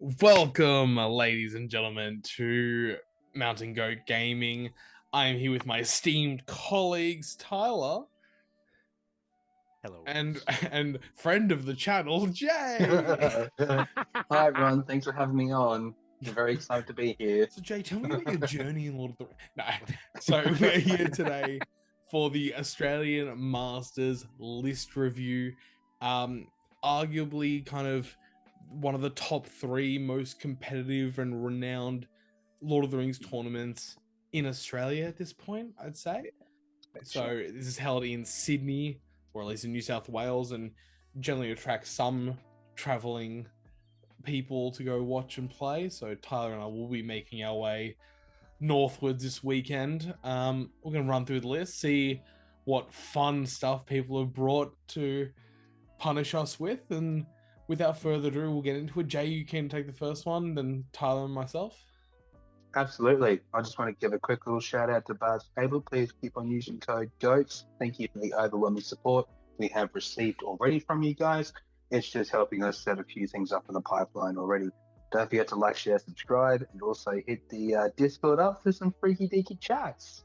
Welcome, ladies and gentlemen, to Mountain Goat Gaming. I am here with my esteemed colleagues, Tyler, Hello. and friend of the channel, Jay. Hi everyone, thanks for having me on. I'm very excited to be here. So, Jay, tell me about your journey in Lord of the Rings. No, so we're here today for the Australian Masters list review. Arguably, kind of one of the top three most competitive and renowned Lord of the Rings tournaments in Australia at this point, I'd say. So this is held in Sydney, or at least in New South Wales, and generally attracts some traveling people to go watch and play. So Tyler and I will be making our way northwards this weekend. We're going to run through the list, see what fun stuff people have brought to punish us with, and without further ado, we'll get into it. Jay, you can take the first one, then Tyler and myself. Absolutely. I just want to give a quick little shout out to Bards Cable. Please keep on using code GOATS. Thank you for the overwhelming support we have received already from you guys. It's just helping us set a few things up in the pipeline already. Don't forget to like, share, subscribe, and also hit the Discord up for some freaky deaky chats.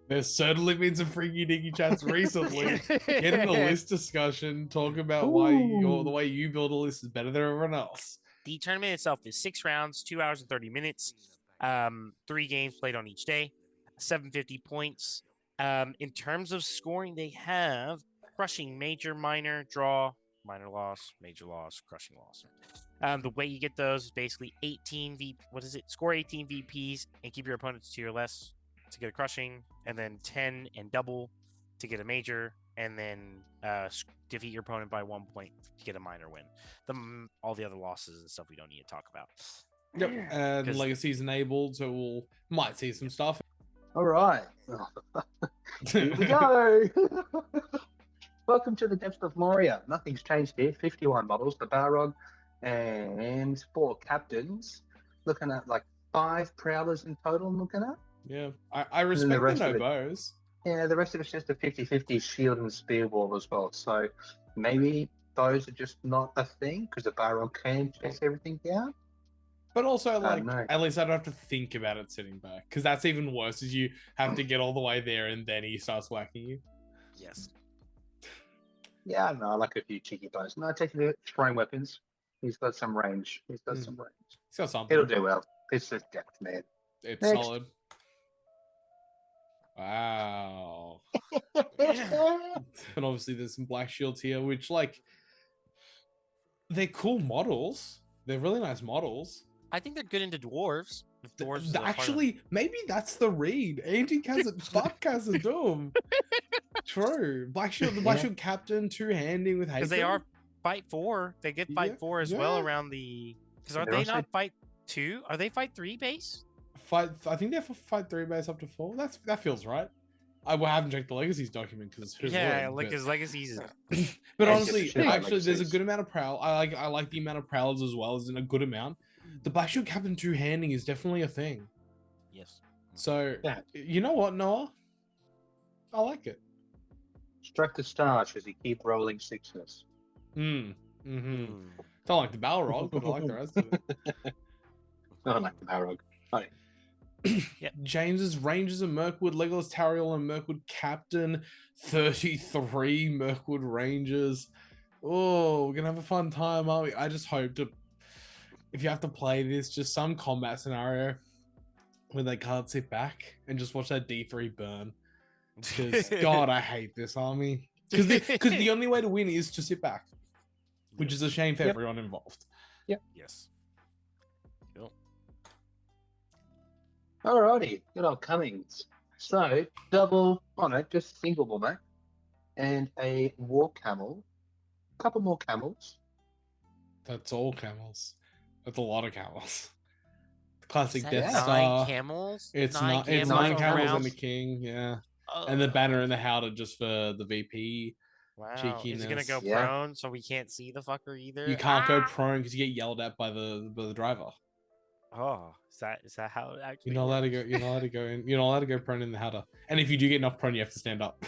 There's certainly been some freaky deaky chats recently. Get in the list discussion, talk about why the way you build a list is better than everyone else. The tournament itself is 6 rounds, 2 hours and 30 minutes, 3 games played on each day, 750 points. In terms of scoring, they have crushing, major, minor, draw, minor loss, major loss, crushing loss. The way you get those is basically 18 score 18 VPs and keep your opponents to your less to get a crushing, and then 10 and double to get a major, and then defeat your opponent by 1 point to get a minor win. All the other losses and stuff we don't need to talk about. Yep, and Legacy's enabled, so we'll might see some stuff. All right. Here we go. Welcome to the depths of Moria. Nothing's changed here. 51 models, the Balrog, and 4 captains. Looking at like 5 prowlers in total, I'm looking at. Yeah, I respect the no bows. Yeah, the rest of it's just a 50-50 shield and spear wall as well. So maybe those are just not a thing because the Balrog can chase everything down. But also, like, at least I don't have to think about it sitting back, because that's even worse, is you have to get all the way there and then he starts whacking you. Yes. Yeah, no, I like a few cheeky bows. No, taking the throwing weapons. He's got some range. He's got some range. He's got something. It'll do well. It's just depth, man. It's solid. Wow. And obviously there's some black shields here, which, like, they're cool models. They're really nice models. I think they're good into dwarves. Actually, maybe that's the read. Fuck Khazad-dûm. True. Black Shield, the Black Shield captain, two-handing with because they are fight 4. They get fight 4 as well around the. Because are they not fight 2? Are they fight 3 base? I think they're fight 3 base up to 4. That feels right. I haven't checked the Legacies document because Legacies. But honestly, actually, there's a good amount of prowl. I like the amount of prowlers as well as in a good amount. The Black Shield captain two-handing is definitely a thing. Yes. So you know what, Noah? I like it. Strike the starch as you keep rolling sixes. Don't like the Balrog, but I like the rest of it. I like the Balrog. Funny. Yeah. James's Rangers of Mirkwood, Legolas Tariel and Mirkwood Captain, 33 Mirkwood Rangers. Oh, we're gonna have a fun time, aren't we? I just hope to, if you have to play this, just some combat scenario where they can't sit back and just watch that D3 burn. Because God, I hate this army. Because the only way to win is to sit back, which is a shame for everyone involved. Yep. Yes. Cool. Alrighty, good old Cummings. So just single woman, and a war camel, a couple more camels. That's all camels. That's a lot of camels. The classic Death 9 Star. camels? It's 9 camels and a king, yeah. And the banner and the howdah just for the VP. Wow. Cheekiness. Is it gonna go prone so we can't see the fucker either? You can't go prone because you get yelled at by the driver. Oh, is that how it actually You're not allowed to go. You're not allowed to go in. You're not allowed to go prone in the howdah. And if you do get knocked prone, you have to stand up.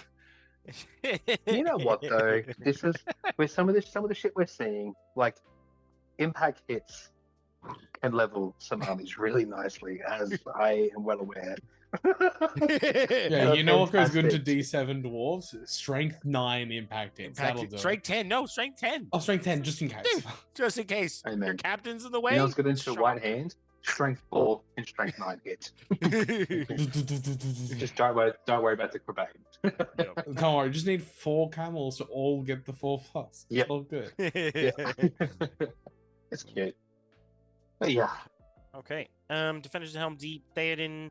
You know what though? This is with some of the shit we're seeing, like impact hits can level some armies really nicely, as I am well aware. Yeah, They're you know what goes good into fantastic. D7 dwarves? Strength 9 impact hits. That'll do Strength it. 10. No, strength 10. Oh, strength 10, just in case. Just in case Hey, your man. captain's in the You know way. what's good into Strong. white hand? Strength 4 and strength 9 hits. Just don't worry about the crabane. Yep. Don't worry, just need 4 camels to all get the 4+. It's Yep. all good. Yeah. It's cute. But yeah. Okay. Defenders of Helm Deep, Theoden,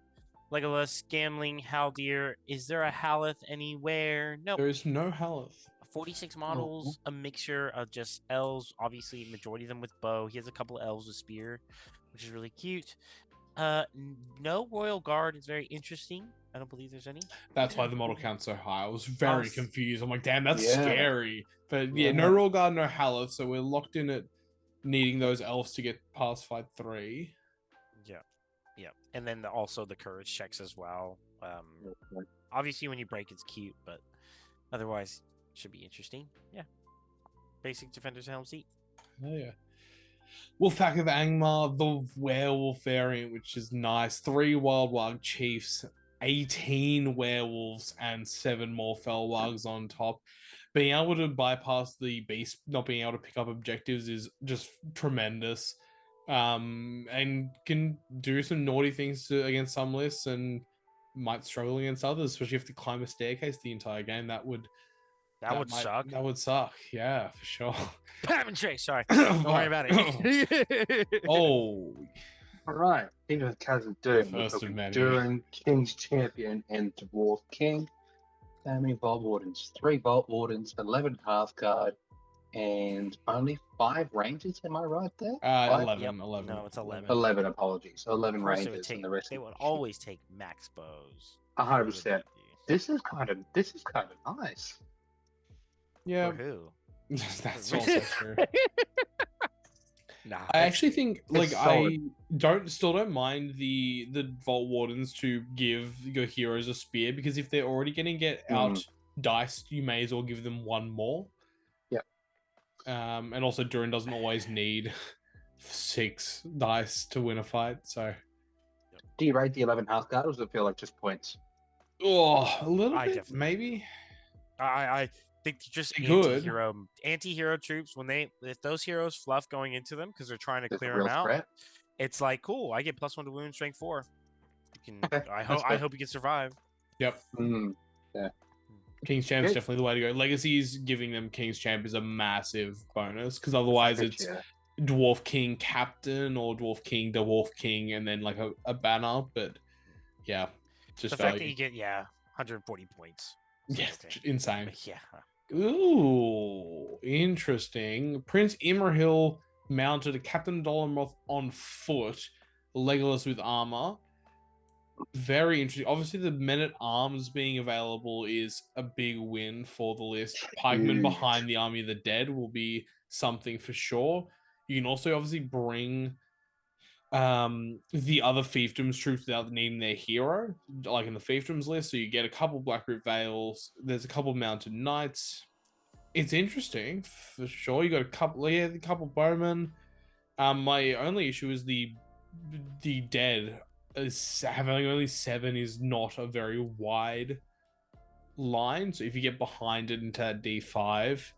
Legolas, Gamling, Haldir. Is there a Haleth anywhere? No. There is no Haleth. 46 models, a mixture of just elves, obviously majority of them with bow. He has a couple of elves with spear, which is really cute. No Royal Guard is very interesting. I don't believe there's any. That's why the model count's so high. I was very confused. I'm like, damn, that's Yeah. scary. But yeah, no Royal Guard, no Haleth, so we're locked in at needing those elves to get past fight 3. Yeah. And then also the courage checks as well. Obviously when you break it's cute, but otherwise should be interesting. Yeah. Basic Defender's Helm Seat. Oh yeah. Wolfpack of Angmar, the werewolf variant, which is nice. 3 wild wag chiefs, 18 werewolves, and 7 more fell wags on top. Being able to bypass the beast, not being able to pick up objectives is just tremendous. And can do some naughty things against some lists and might struggle against others, especially if you have to climb a staircase the entire game. That would Suck. That would suck. Yeah, for sure. Pam and Chase, sorry. Don't worry about it. Oh, All right. Even with Kaz of Doom, we're First of talking many. Durin, King's Champion, and Dwarf King. How many Vault Wardens? 3 Vault Wardens, 11 Hearthguard, and only 5 Rangers. Am I right there? 11, Yep. 11. No, it's 11. 11, apologies. So Of 11 course Rangers and the rest. they would always take max bows. 100%. This is kind of nice. Yeah, For who? that's also true. Nah. I actually think, like, solid. I still don't mind the Vault Wardens to give your heroes a spear, because if they're already going to get out diced, you may as well give them 1 more. Yep. And also Durin doesn't always need 6 dice to win a fight, so. Do you rate the 11 Hearthguard, or does it feel like just points? Oh, a little bit, definitely maybe. I think just Good. anti-hero troops, if those heroes fluff going into them because they're trying to There's a clear real them out, threat. it's like, cool, I get +1 to wound, strength 4. You can Okay, I that's fair. hope you can survive. Yep. Yeah. King's Champ is Good. definitely the way to go. Legacies giving them King's Champ is a massive bonus, because otherwise it's Dwarf King Captain or Dwarf King, and then like a banner. But yeah, just The value. fact that you get 140 points. Yeah, insane. Yeah. Ooh, interesting. Prince Imrahil mounted a Captain Dolomoth on foot, Legolas with armor. Very interesting. Obviously, the men at arms being available is a big win for the list. Pikemen Huge. behind the Army of the Dead will be something for sure. You can also obviously bring the other fiefdoms troops without needing their hero, like in the fiefdoms list. So you get a couple Blackroot Vales. There's a couple Mounted Knights. It's interesting for sure. You got a couple bowmen. My only issue is the dead. Having only 7 is not a very wide line. So if you get behind it into that D5,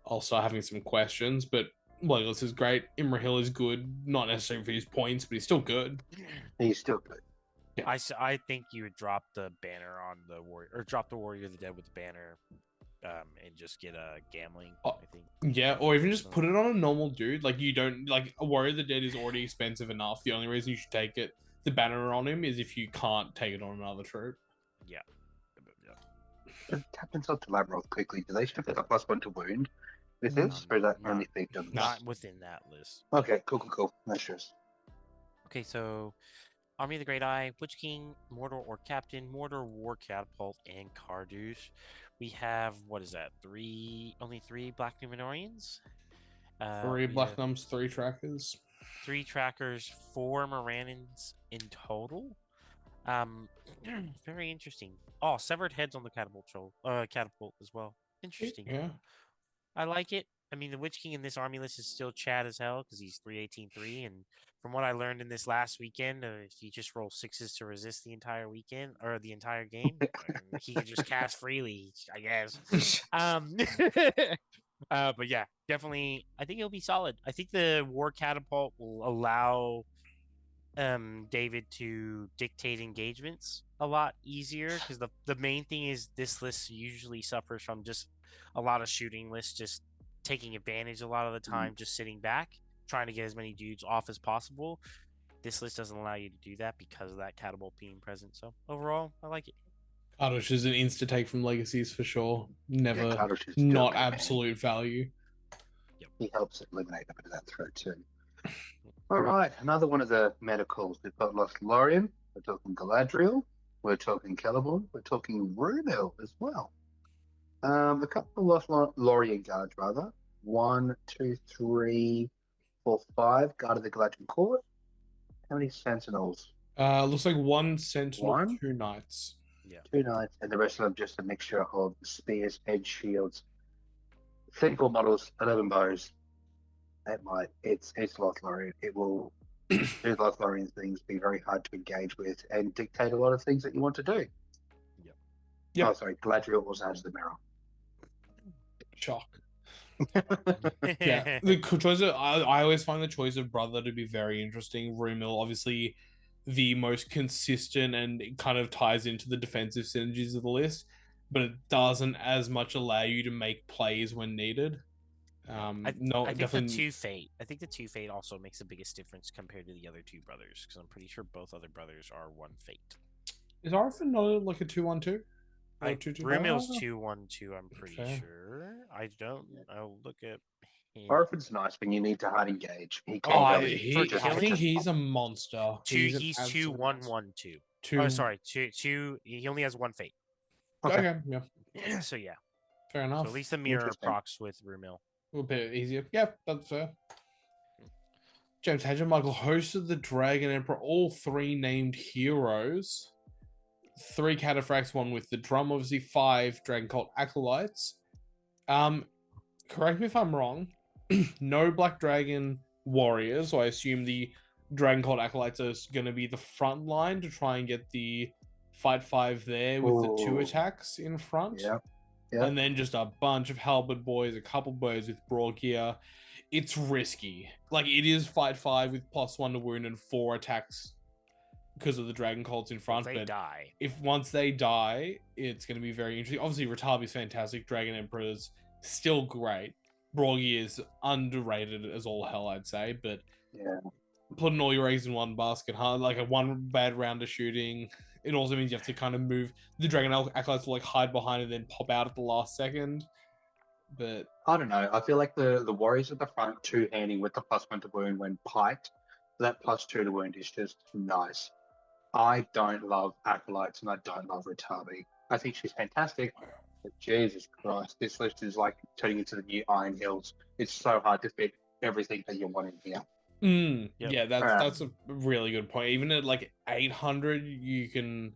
I'll start having some questions. But Legolas is great. Imrahil is good, not necessarily for his points, but he's still good. He's still good. Yeah. I think you would drop the banner on the warrior, or drop the Warrior of the Dead with the banner, and just get a Gamling. I think. Yeah, or even just put it on a normal dude. Like, you don't like a Warrior of the Dead is already expensive enough. The only reason you should take the banner on him is if you can't take it on another troop. Yeah. Captains up to Labyrinth quickly. Do they still get a +1 to wound with this, or is that only fiefdoms? Not within that list. Okay, cool. No stress. Okay, so Army of the Great Eye, Witch King, Mordor or Captain, Mordor, War Catapult, and Kardouche. We have, what is that? Only 3 Black Numenorians? 3 Black Nums, 3 trackers. 3 trackers, 4 Morannons in total. Very interesting. Oh, severed heads on the catapult as well. Interesting. Yeah. I like it. I mean, the Witch King in this army list is still Chad as hell because he's 318-3. And from what I learned in this last weekend, if you just roll sixes to resist the entire weekend or the entire game, he can just cast freely, I guess. But yeah, definitely, I think it'll be solid. I think the War Catapult will allow David to dictate engagements a lot easier because the main thing is this list usually suffers from just a lot of shooting lists just taking advantage a lot of the time, just sitting back trying to get as many dudes off as possible. This list doesn't allow you to do that because of that catapult being present. So overall, I like it. Kardosh is an insta take from Legacies for sure. Never, Yeah, Kardosh is not still good, absolute value. He helps eliminate a bit of that threat too. All right, another one of the medicals. We've got Lothlorien, we're talking Galadriel, we're talking Celeborn, we're talking Rúmil as well. A couple of Lothlorien guards, rather. 1, 2, 3, 4, 5. Guard of the Galadriel Court. How many Sentinels? Looks like 1 Sentinel, One? 2 Knights. Yeah. 2 Knights, and the rest of them just a mixture of spears, edge shields, 34 models, 11 bows. It's Lothlorien. It will do Lothlorien things, be very hard to engage with, and dictate a lot of things that you want to do. Yep. Oh, sorry, Galadriel also has the mirror. Shock. Yeah, the choice of I always find the choice of brother to be very interesting. Rúmil, obviously, the most consistent and it kind of ties into the defensive synergies of the list, but it doesn't as much allow you to make plays when needed. I think definitely. I think the 2 Fate also makes the biggest difference compared to the other 2 brothers because I'm pretty sure both other brothers are 1 Fate. Is Arfin not like a 2-1-2? Rúmil's 2-1-2. I'm pretty Fair. sure. I'll look at him. Orphan's nice when you need to hard engage. He can Oh, go I in for think he's a monster. He's an absolute 2-1-1-2. Two. Oh, sorry, two. He only has 1 Fate. Okay, yeah, So yeah, fair enough. so at least the mirror Interesting. procs with Rúmil. A little bit easier. Yeah, that's fair. James Hedger, Michael, host of the Dragon Emperor, all 3 named heroes. 3 cataphracts, 1 with the drum, obviously 5 Dragon Cult acolytes. Correct me if I'm wrong. No Black Dragon warriors, so I assume the Dragon Cult acolytes are going to be the front line to try and get the fight 5 there with the 2 Ooh. attacks in front. Yeah. And then just a bunch of halberd boys, a couple boys with broad gear. It's risky. Like, it is fight 5 with +1 to wound and 4 attacks because of the Dragon Cults in front. If they but die, if once they die, it's going to be very interesting. Obviously, Ratabi's fantastic. Dragon Emperor's still great. Broad gear is underrated as all hell, I'd say. But Yeah. putting all your eggs in one basket, like a 1 bad round of shooting, it also means you have to kind of move. The Dragon Acolytes will like hide behind and then pop out at the last second. But I don't know. I feel like the warriors at the front 2-handing with the +1 to wound when piked, that +2 to wound is just nice. I don't love acolytes and I don't love Ratabi. I think she's fantastic, but Jesus Christ, this list is like turning into the new Iron Hills. It's so hard to fit everything that you want in here. Yep. yeah, that's a really good point. Even at like 800, you can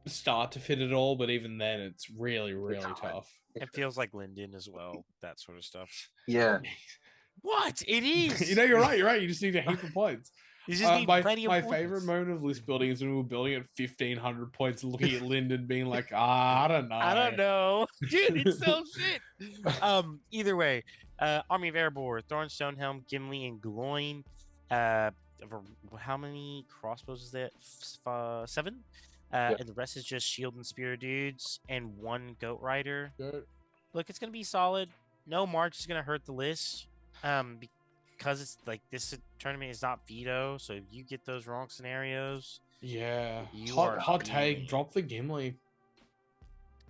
start to fit it all, but even then, it's really, really tough. it feels like Linden as well. That sort of stuff. Yeah. What? It is. You know, you're right. You're right. You just need a heap of points. You just need plenty of my points. favorite moment of list building is when we were building at 1,500 points and looking at Lyndon being like, I don't know. I don't know. Dude, it's so shit. Either way, Army of Erebor, Thorn, Stonehelm, Gimli, and Gloin. How many crossbows is that? 7? And the rest is just shield and spear dudes and 1 goat rider. Good. Look, it's gonna be solid. No March is gonna hurt the list. Because it's like this tournament is not veto, so if you get those wrong scenarios, Yeah. You Hot, are hot take. beaming. Drop the Gimli.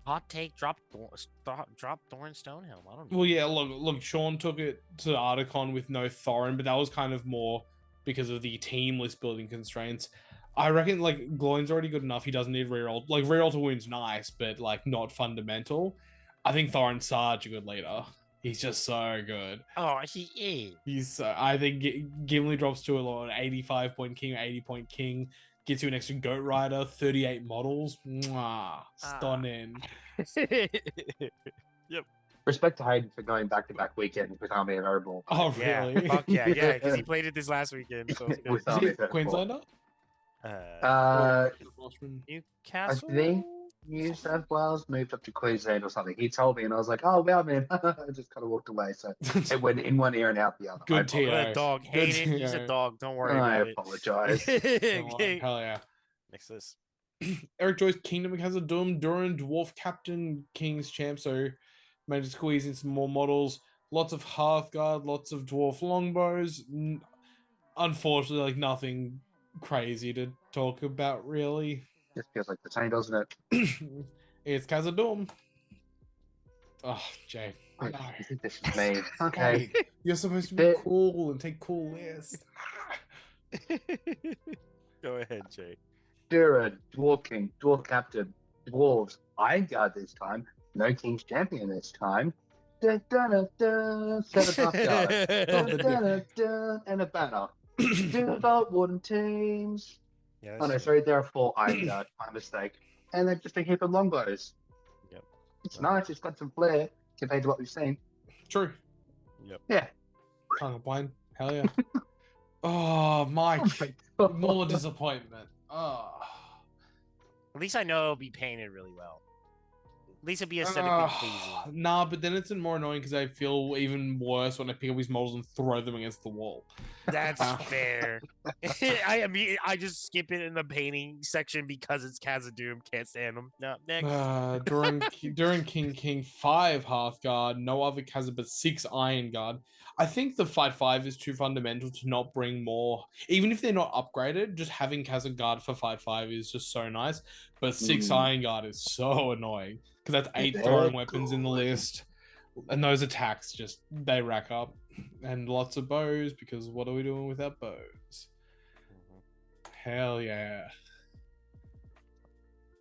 hot take, drop Thorn Stonehelm. I don't know. Well, yeah. Look. Sean took it to Articon with no Thorin, but that was kind of more because of the team list building constraints. I reckon like Gloin's already good enough. He doesn't need reroll. Like reroll to wound's nice, but like not fundamental. I think Thorin's such a good leader. He's just so good. Oh, he is. He's so. I think Gimli drops to an 85-point king, 80-point king. Gets you an extra goat rider, 38 models. Mwah, stunning. Yep. Respect to Hayden for going back-to-back weekends with Army of Airborne. Oh, Yeah, really? fuck yeah, because he played it this last weekend. So it's With good. Is Army he of Airborne. Queenslander? Uh, Northman? I Newcastle. think New South Wales moved up to Queensland or something. He told me, and I was like, "Oh wow, man!" I just kind of walked away. So it went in one ear and out the other. Good I tea. apologize. Good dog. Good Hayden, he's a TO. dog. Don't worry I about apologize. it. Come on, Okay. hell yeah. Next this. Eric Joyce, Kingdom has a Doom, Duran, Dwarf Captain, King's Champ, so managed to squeeze in some more models. Lots of Hearthguard, lots of Dwarf Longbows. Unfortunately, like nothing crazy to talk about, really. Just feels like the same, doesn't it? It's Khazad-dûm. Oh, Jay. I No. think this is me. Okay. Hey, you're supposed to be Bit- cool and take cool lists. Go ahead, Jay. Duran, Dwarf King, Dwarf Captain, Dwarves, Iron Guard this time. No King's Champion this time. Seven Hearthguard. Love the difference. And a banner. Default Wooden Teams. Yeah, Oh no, that's sorry, there are 4 Iron Guard. My mistake. And then just a heap of longbows. Yep. It's nice. It's got some flair compared to what we've seen. True. Yep. Yeah. Can't complain. Hell yeah. Oh, Mike. Oh, More disappointment. Oh. At least I know it'll be painted really well. At least it'll be aesthetically pleasing. Nah, but then it's more annoying because I feel even worse when I pick up these models and throw them against the wall. That's fair. I mean, I just skip it in the painting section because it's Khazad-dûm. Can't stand them. No, next. During King 5 Hearthguard, no other Khazad but 6 Iron Guard. I think the Fight 5 is too fundamental to not bring more. Even if they're not upgraded, just having Khazad Guard for Fight 5 is just so nice. But 6 Iron Guard is so annoying. Because that's 8 throwing weapons in the list. And those attacks just, they rack up. And lots of bows, because what are we doing without bows? Hell yeah.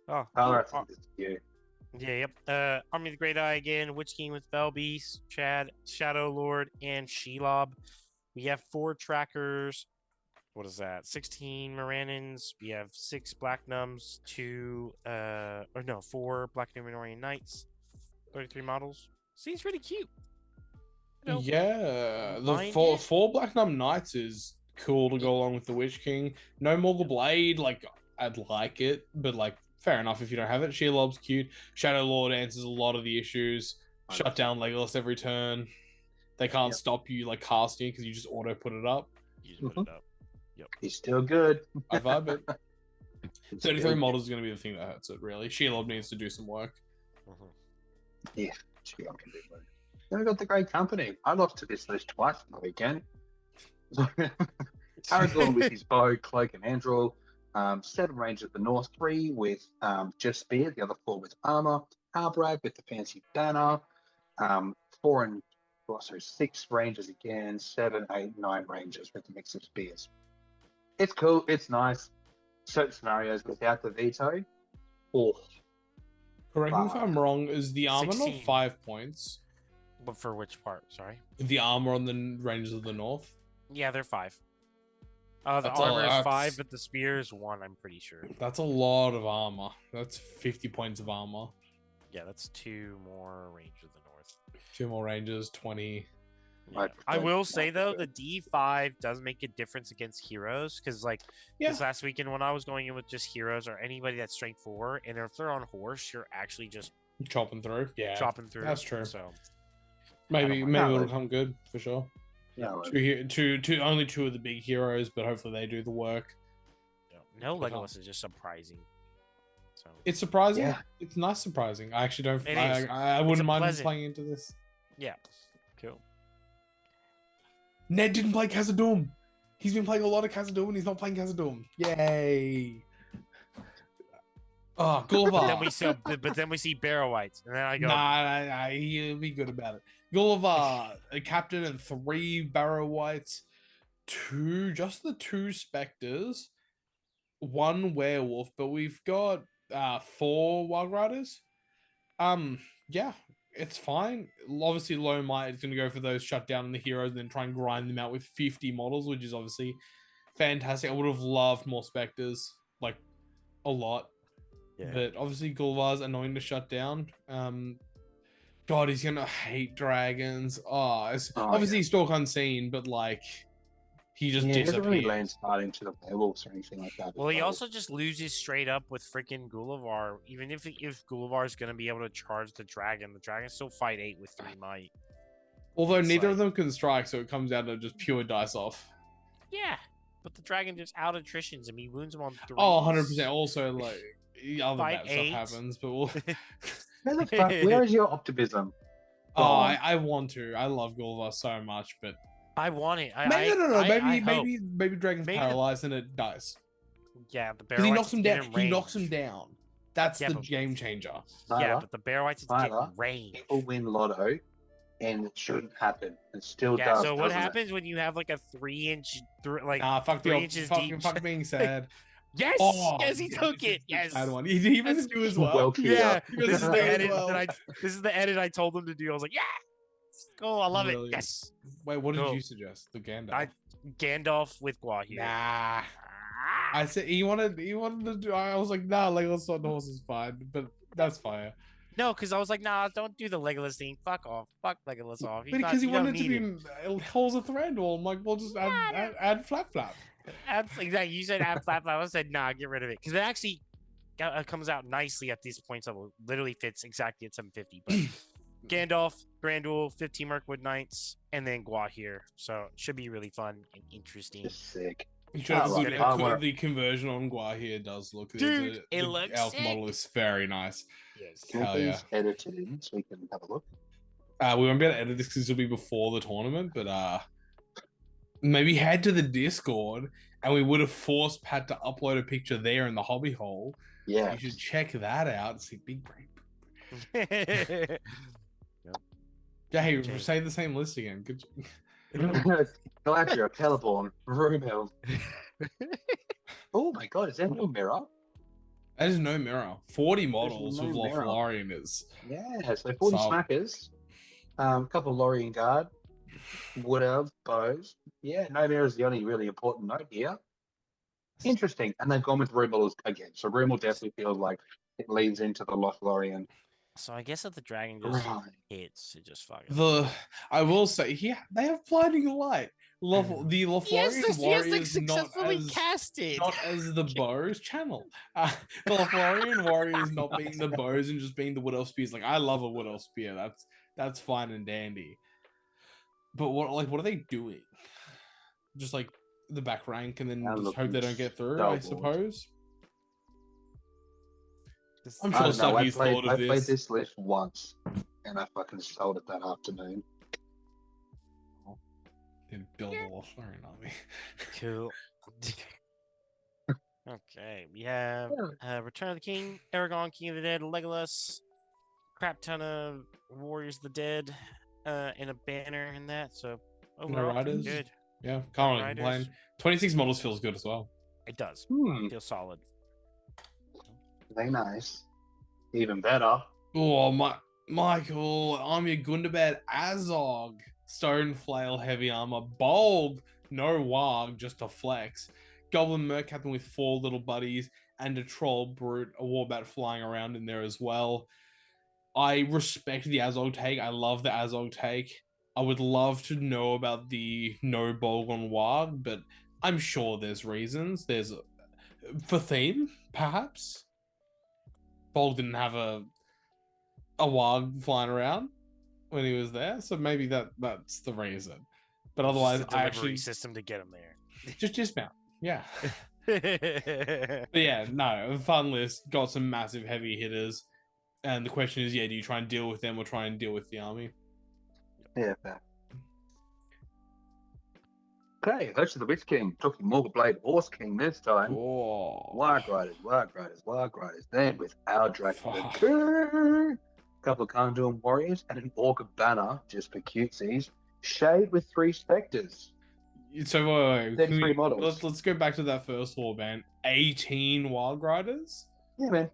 Oh, I think it's you. yeah, yep. Army of the Great Eye again. Witch King with Felbeast, Chad, Shadow Lord, and Shelob. We have 4 trackers. What is that? 16 Morannons. We have 6 Black Nums, 4 Black Numenorian Knights, 33 models. Seems pretty cute. You know, Yeah, the mind four Black Num Knights is cool to go along with the Witch King. No Morgul Blade, like I'd like it, but like fair enough if you don't have it. Shelob's cute. Shadow Lord answers a lot of the issues. Shut down Legolas every turn. They can't stop you like casting because you just auto put it up. you just put it up. He's still good. I vibe it. He's 33 still models is going to be the thing that hurts it, really. Shelob needs to do some work. Yeah, Shelob can do work. Then we got the Great Company. I lost to this list twice on the weekend. Aragorn with his bow, cloak, and andrel. 7 range at the north, 3 with just spear, the other 4 with armor. Harbrag with the fancy banner. 6 ranges again. 7, 8, 9 ranges with a mix of spears. It's cool. It's nice. Certain scenarios without the veto. Oh, Correct me if I'm wrong, is the armor 16. not 5 points? But for which part? Sorry. The armor on the Rangers of the North? Yeah, they're 5. The That's armor is 5, that's- but the spear is 1, I'm pretty sure. That's a lot of armor. That's 50 points of armor. Yeah, that's 2 more range of the north. 2 more Rangers, 20. Yeah. I will say though, the D5 does make a difference against heroes because, like, this last weekend when I was going in with just heroes or anybody that's strength 4, and if they're on horse, you're actually just Chopping through. Yeah. chopping through. That's true. So Maybe mind. it'll come good for sure. no. Only 2 of the big heroes, but hopefully they do the work. no, Good Legolas is just surprising. So It's surprising. Yeah. It's nice surprising. I actually don't. It I, is. I wouldn't mind pleasant- playing into this. yeah, cool. Ned didn't play Khazad-dûm. He's been playing a lot of Khazad-dûm and he's not playing Khazad-dûm. Yay! Oh, Gulliver. But then we see Barrow Whites, and then I go, Nah, he'll be good about it. Gulliver, a captain and 3 Barrow Whites, 2, just the 2 Spectres, 1 Werewolf, but we've got 4 Wild Riders. Yeah, it's fine. Obviously, low might is going to go for those shut down the heroes and then try and grind them out with 50 models, which is obviously fantastic. I would have loved more Spectres, like a lot. yeah. But obviously Gulliver's annoying to shut down. God, he's gonna hate dragons. Oh, it's Oh, obviously yeah. Stalk Unseen, but like he just Yeah, he doesn't really disappears. land smart into the werewolves or anything like that. Well, he also just loses straight up with freaking Gullivar. Even if Gullivar is going to be able to charge the dragon still fight 8 with 3 might. Although It's neither like- of them can strike, so it comes down to just pure dice off. Yeah, but the dragon just out attritions him. He wounds him on 3. Oh, 100%. Also, like other Fight bad stuff 8. happens, but we'll... Where the fuck? Where is your optimism? Oh, gone? I want to. I love Gulliver so much, but I want it. no. I hope. Maybe Dragon's Maybe the- paralyzed and it dies Yeah, the bear because he whites knocks him get down. in He knocks him range. down. That's Yeah, the but- game changer. Yeah, Tyler, but the bear whites get in Tyler, range. people win lotto, and it shouldn't happen. It still Yeah. does. So what doesn't it? happens when you have like a 3-inch, like Nah, fuck 3 the inches fucking deep? fuck being sad. Yes, Oh, yes, he took this is it. the Yes. sad one. He even That's- do as well. Well, Kia. Yeah, He was this is as the well. edit that this is the edit I told him to do. I was like, yeah, cool, I love it. Brilliant. Yes, Wait, what did Cool. you suggest? The Gandalf. I- Gandalf with Gua here. Nah. I said he wanted to do. I was like, nah, Legolas on the horse is fine, but that's fire. No, because I was like, nah, don't do the Legolas thing. Fuck off. Fuck Legolas off. He's Because he you don't wanted it to need be Halls of Thranduil. I'm like, we'll just add Flap Flap. Exactly. You said add flap. I said nah, get rid of it because it actually comes out nicely at these points level. Literally fits exactly at 750. But Gandalf, Thranduil, 15 Mirkwood Knights, and then Gua here. So it should be really fun and interesting. Just sick. You should have Oh, included I wanna- the conversion on Gua here does look. Dude, the it looks elf sick. model is very nice. Yes. Can Hell we yeah. please edit it in so we can have a look? We won't be able to edit this because this will be before the tournament, but maybe head to the Discord and we would have forced Pat to upload a picture there in the hobby hole. Yeah. You should check that out. See big brain. Yeah, hey, Jake. say the same list again. Good. Galadriel, Celeborn, Rumel. Oh my god, is there no mirror? There's no mirror. 40 models no with mirror. Lothlorien is. Yeah, so 40 So- smackers, a couple of Lorien Guard, Wood Elves, Bows. Yeah, no mirror is the only really important note here. Interesting. And they've gone with Rumel again. So Rumel definitely feels like it leads into the Lothlorien. So I guess if the dragon just Right. hits, it just fucking. I will say, they have blinding light. The Lothlorien warrior is casted. not as the bows channel. The Lothlorien warrior is not being the bows and just being the wood elf spears. Like I love a wood elf spear. That's fine and dandy. But what are they doing? Just like the back rank and then They're just hope they looking don't get through. so I bored. suppose. I'm I sure don't know, Stucky's thought I of played this. this list once and I fucking sold it that afternoon. Then build a Lothlorien army. Cool. Okay, we have Return of the King, Aragorn, King of the Dead, Legolas, crap ton of Warriors of the Dead, and a banner in that. So overall, pretty riders. good. Yeah, can't really Riders. complain. 26 models feels good as well. It does. Feels solid. Very nice. Even better. Oh, Michael, Army of Gundabad, Azog, Stone Flail, Heavy Armor, Bold, no Warg, just a flex. Goblin Merc Captain with 4 little buddies, and a Troll Brute, a Warbat flying around in there as well. I respect the Azog take. I love the Azog take. I would love to know about the no Bolg on Warg, but I'm sure there's reasons. There's for theme, perhaps. Bolg didn't have a Warg flying around when he was there, so maybe that's the reason. But otherwise, Just a I delivery actually system to get him there. just dismount. Yeah. But yeah, no, fun list. Got some massive heavy hitters. And the question is, do you try and deal with them or try and deal with the army? Yeah, fair. Okay, Host of the Witch King. Talking Morgblade Horse King this time. Oh. Warg Riders. Then with our Dracula Fuck. King. Couple of Khandoum warriors and an Orc banner just for cutesies. Shade with 3 specters. So wait, 33 models. Let's go back to that first warband. 18 Wild Riders? Yeah, man.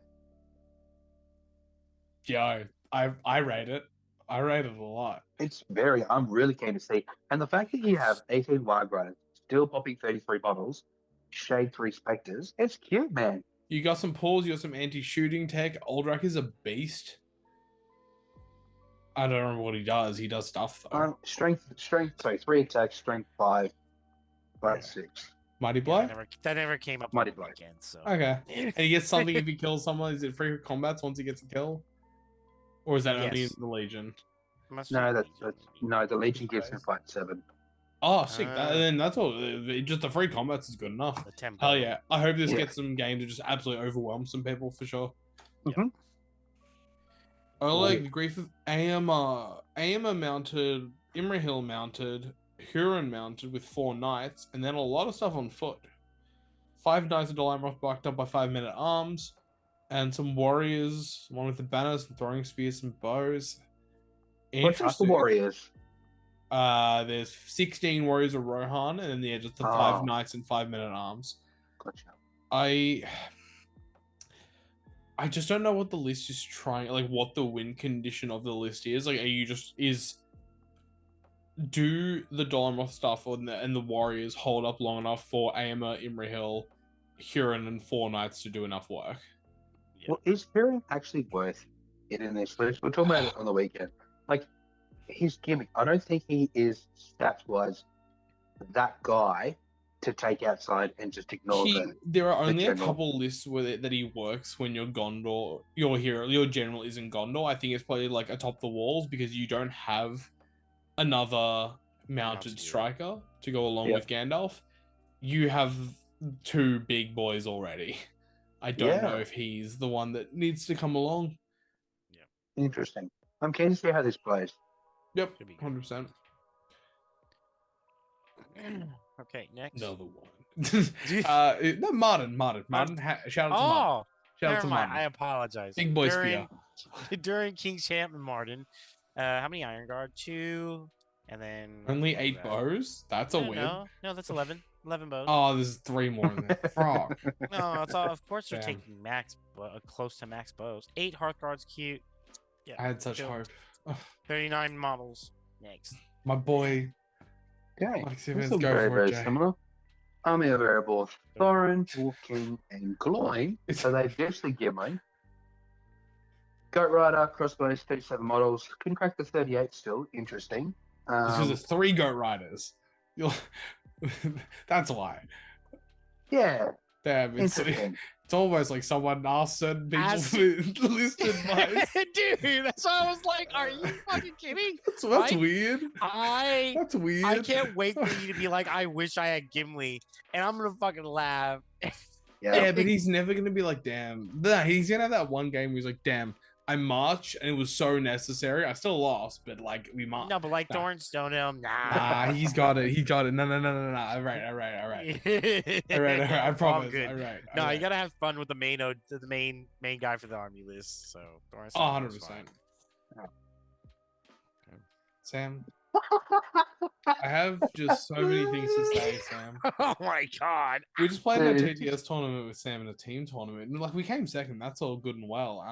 Yo, I rate it. I rate it a lot. I'm really keen to see. And the fact that you have 18 Warg Riders, still popping 33 bottles, Shade 3 specters, it's cute, man. You got some pulls, you got some anti-shooting tech. Aldrak is a beast. I don't remember what he does. He does stuff though. Strength. Sorry, 3 attacks, strength 5, flat 6. Mighty Yeah, blow. that never came up Mighty on the blow. weekend. So Okay. And he gets something if he kills someone. Is it free combats once he gets a kill, or is that only in Yes. the Legion? Must No, be that's Legion, maybe. no. The Legion gives Nice. him fight 7. Oh, sick. Ah. Then that's all. Just the free combats is good enough. The tempo. Hell yeah. I hope this Yeah. gets some game to just absolutely overwhelm some people for sure. Mhm. Oleg, the grief of Aema mounted, Imri Hill mounted, Huron mounted with 4 knights, and then a lot of stuff on foot. 5 knights of Dalamoth backed up by 5 men at arms, and some warriors, one with the banners and throwing spears and bows. What type of warriors? There's 16 warriors of Rohan, and then the edge of the 5 Oh. knights and 5 men at arms. Gotcha. I just don't know what the list is trying, like what the win condition of the list is. Like, are you do the Dolomoth stuff and the warriors hold up long enough for Aema, Imri Hill, Huron, and 4 knights to do enough work? Yeah. Well, is Huron actually worth it in this list? We're talking about it on the weekend. Like, his gimmick, I don't think he is stats-wise that guy to take outside and just ignore There are only a general. couple lists with it that he works when your Gondor, your hero, your general is in Gondor. I think it's probably like atop the walls because you don't have another mounted hero. striker to go along Yep. with Gandalf. You have 2 big boys already. I don't know Yeah. if he's the one that needs to come along. Interesting. I'm keen to see how this plays. Yep, Could be good. 100%. Okay, next. Another one. No, Martin. Shout out to Martin. Oh, Shout out never to mind. Martin. I apologize. Big boy spear. During King's Champ and Martin, how many Iron Guard? 2, and then Only what was 8 that? bows? That's a win. No, that's 11. 11 bows. Oh, there's 3 more in there. Frog. No, it's all. Of course, they're Damn. taking close to max bows. 8 Hearth Guards, cute. Yeah, I had such Chill. hope. Ugh, 39 models. Next. my boy. Okay. Like, see, This let's is go very, for it, very Jay. similar. Army of Erebor, Thorin, Wolfking, and Gloin. So they ditched the Gimli. Goat Rider, crossbows, 37 models. Couldn't crack the 38 still. Interesting. Because there's 3 goat riders. That's why. Yeah, Damn, interesting. it's almost like someone asked certain people As- to list advice. Dude, that's why I was like, are you fucking kidding? That's Right? weird. That's weird. I can't wait for you to be like, I wish I had Gimli, and I'm gonna fucking laugh. Yeah, but he's never gonna be like, damn. Nah, he's gonna have that one game where he's like, damn, I marched and it was so necessary. I still lost, but like we marched. No, but like Nah. Thorn Stoneham, nah. Nah, he's got it. He got it. No. All right. All right. I promise. All good. All right. No, all you right. gotta have fun with the main guy for the army list. So Thorn Oh, Stoneham 100%. is fine. Sam, I have just so many things to say, Sam. Oh my god. We just played a TTS tournament with Sam in a team tournament, and like we came second. That's all good and well.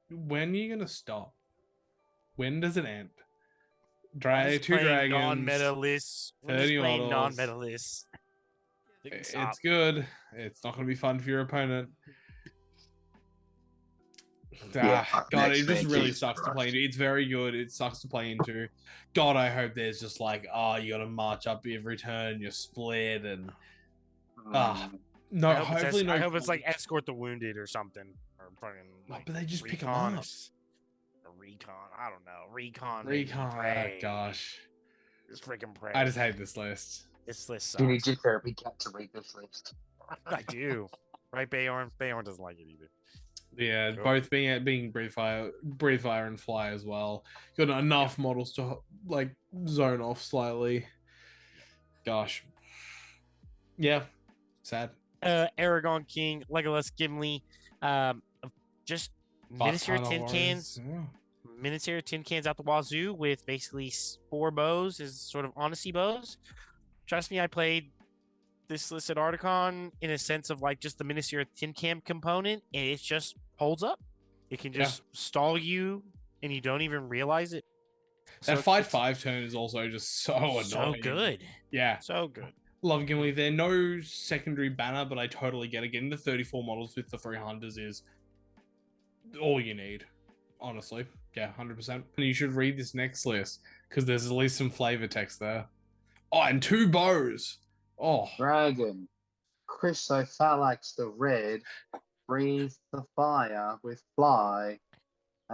When are you gonna stop? When does it end? Just 2 playing dragons. non-meta lists. We're just 30 playing models. non-meta lists. It's good. It's not gonna be fun for your opponent. God, next, it just man, really Jesus sucks to Christ. play into. It's very good. It sucks to play into. God, I hope there's just like, you gotta march up every turn, you're split, and no, hopefully no. I hope it's like escort the wounded or something, or fucking. Like, but they just pick them recon up. or recon. I don't know. Recon. Recon. Pray. Gosh, Just freaking pray. I just hate this list. This list You need sucks. your therapy cat to read this list. I do. Right, Bayorn? Bayorn doesn't like it either. Yeah, Cool. both being breathe fire and fly as well. Got enough models to like zone off slightly. Gosh, yeah, sad. Aragon King, Legolas, Gimli, just Minister Tunnel tin Warriors, cans. yeah. Minister tin cans out the wazoo with basically 4 bows as sort of honesty bows. Trust me, I played this list at Articon in a sense of like just the Minister tin can component, and it just holds up. It can just stall you, and you don't even realize it. That So fight it's 5 turn is also just so annoying. so good, Yeah, so good. love Gimli there. No secondary banner, but I totally get it. Getting the 34 models with the 3 hunters is all you need, honestly. Yeah, 100%. And you should read this next list because there's at least some flavor text there. Oh, and 2 bows. Oh, Dragon. Chrysophalax the Red. Breathe the fire with fly.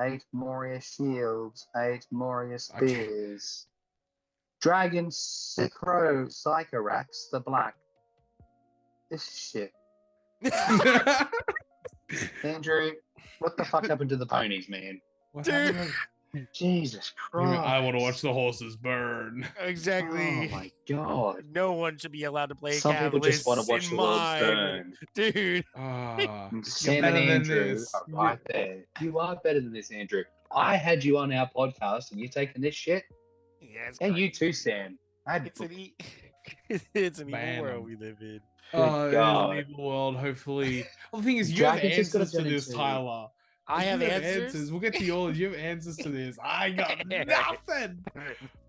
8 Moria shields. 8 Moria spears. Dragon Psychorax the Black. This is shit. Andrew, what the fuck happened to the ponies, man? what Dude. happened? Jesus Christ. I want to watch the horses burn. Exactly. Oh my god. No one should be allowed to play Some people just want to watch in the world mine. burn. Dude. Sam better and than Andrew this. are right there. You are better than this, Andrew. I had you on our podcast and you taking this shit? Yeah, And you too, Sam. It's an evil Ban world 'em. we live in. Oh, it is God. an evil world. Hopefully, well, the thing is, you have Dragons just gotta answers to turn this, into- Tyler. I You have answers. We'll get to yours. You have answers to this. I got nothing.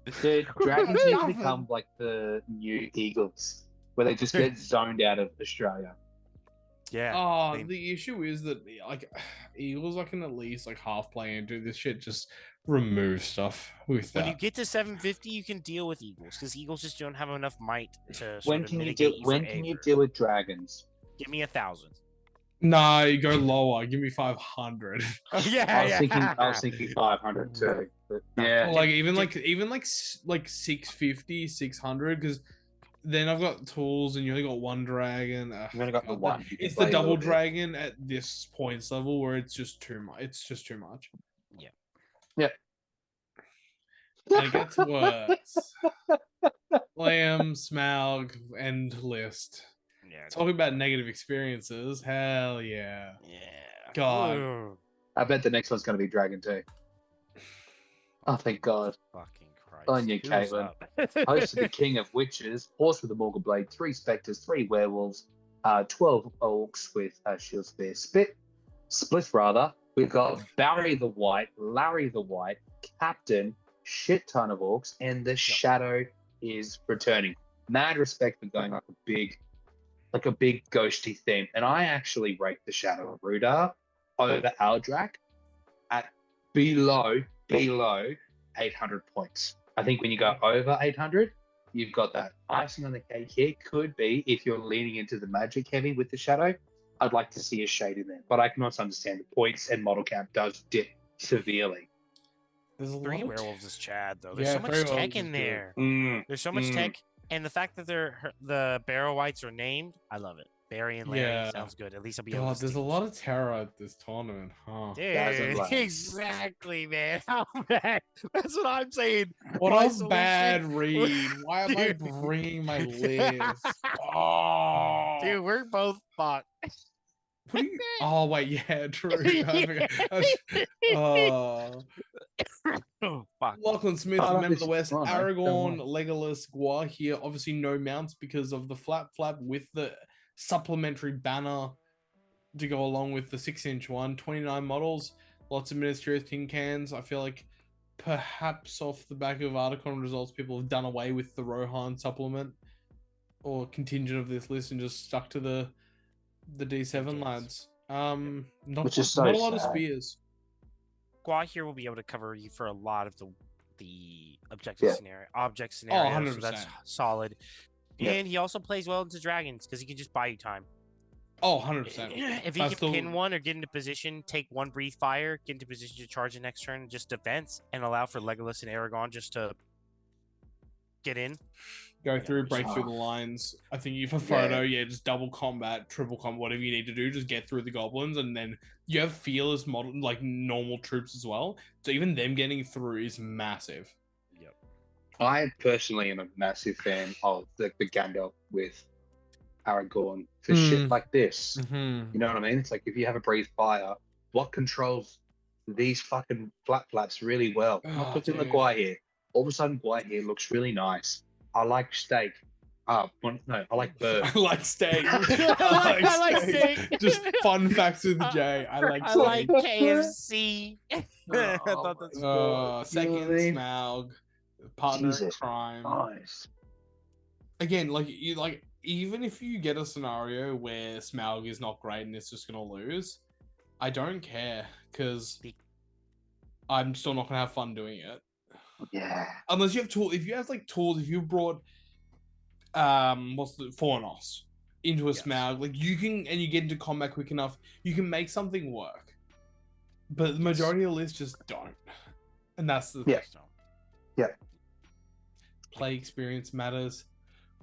The dragons need to Nothing. become like the new eagles, where they just get zoned out of Australia. Yeah. Oh, I mean- the issue is that like Eagles, I can at least like half play and do this shit. Just remove stuff with When that. you get to 750, you can deal with eagles because eagles just don't have enough might to sort When of can you mitigate deal? you When from can you anger. deal with dragons? Give me 1,000. Nah, you go lower. Give me 500. Oh yeah, I was yeah. thinking 500 too. But yeah, Or like even like 650, 600, because then I've got tools and you only got 1 dragon. I've only got the one. You can It's the play a double little bit. dragon at this points level where it's just too much. It's just too much. Yeah. And it gets worse. Liam, Smaug, end list. Yeah. Talking about negative experiences. Hell yeah. Yeah. God. Ooh, I bet the next one's going to be Dragon 2. Oh, thank God. fucking Christ. On you, Who's Caitlin. up? Host of the King of Witches, Horse with a Morgul Blade, 3 Spectres, 3 Werewolves, 12 Orcs with Shield Spear Split rather. We've got Barry the White, Larry the White, Captain, shit ton of Orcs, and the Shadow is returning. Mad respect for going like a big ghosty theme. And I actually rate the Shadow of Rudar over Aldrak at below 800 points. I think when you go over 800, you've got that icing on the cake here. Could be if you're leaning into the magic heavy with the Shadow. I'd like to see a shade in there, but I can also understand the points and model count does dip severely. There's a 3 lot of werewolves is Chad though. There's Yeah, so much 3 tech werewolves in is good. there. There's so much tech, and the fact that the Barrow Whites are named, I love it. Barry and Larry Yeah. sounds good. At least I'll be able God, to. there's a distinguish lot them. of terror at this tournament, huh? Thousand Dude, lives. exactly, man. How bad? That's what I'm saying. What My a solution- bad read. Why am I Dude. bringing my list? Oh, Dude, we're both fucked. What do you... Oh, wait, yeah, true. I forgot. Oh, fuck. Lachlan Smith, Oh, Member of the this- West, oh, no, Aragorn, don't Legolas, Gwar here. Obviously, no mounts because of the flap with the supplementary banner to go along with the 6-inch one. 29 models, lots of Ministry tin cans. I feel like perhaps off the back of Articon results, people have done away with the Rohan supplement or contingent of this list and just stuck to the D7 Yes. lads. Not, Which is so not a lot of sad. spears. Gua here will be able to cover you for a lot of the objective Yeah. object scenario. So 100%. that's solid. Yeah. And he also plays well into dragons because he can just buy you time. Oh, 100%. If he I can still- pin one or get into position, take 1 breathe fire, get into position to charge the next turn, just defense, and allow for Legolas and Aragorn just to get in. Go Yeah, through, break oh. through the lines. I think you for Frodo, just double combat, triple combat, whatever you need to do, just get through the goblins, and then you have fearless model like normal troops as well. So even them getting through is massive. Yep. I personally am a massive fan of the Gandalf with Aragorn for shit like this. Mm-hmm. You know what I mean? It's like if you have a breathe fire, what controls these fucking flaps really well? Oh, Not putting the dude. Gwai here. All of a sudden, Gwai here looks really nice. I like steak. I like bird. I like steak. I like steak. Just fun facts with Jay. I like I steak. like KFC. I Oh thought that's my cool. God. Second, You know what I mean? Smaug, partner in Jesus crime. Nice. Again, even if you get a scenario where Smaug is not great and it's just gonna lose, I don't care because I'm still not gonna have fun doing it. Yeah. Unless you have tools. If you have like tools, if you brought what's the Fornos into a Yes. Smaug, like you can, and you get into combat quick enough, you can make something work. But the majority of the lists just don't, and that's the Yeah. play experience matters.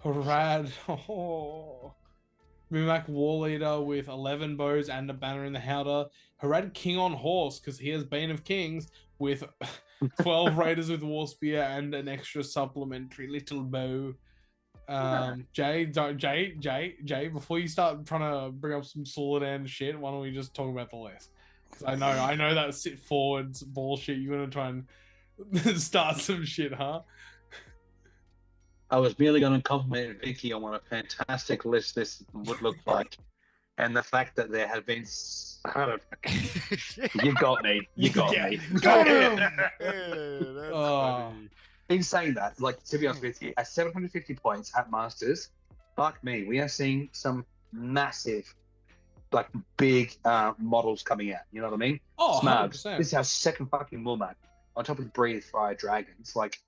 Harad, oh. Mumak War Leader with 11 bows and a banner in the Howdah. Harad King on horse because he has Bane of Kings with 12 raiders with War Spear and an extra supplementary little bow. Jay, before you start trying to bring up some solid end shit, why don't we just talk about the list? Because I know that sit forwards bullshit. You're gonna try and start some shit, huh? I was merely going to compliment Vicky on what a fantastic list this would look like. And the fact that there have been... You got me. You got me. Got him! That's Oh. funny. In saying that, like, to be honest with you, at 750 points at Masters, fuck me, we are seeing some massive, like, big models coming out. You know what I mean? Oh, Smugs. 100%. This is our second fucking Woolmark. On top of Breathe Fire Dragons. Like,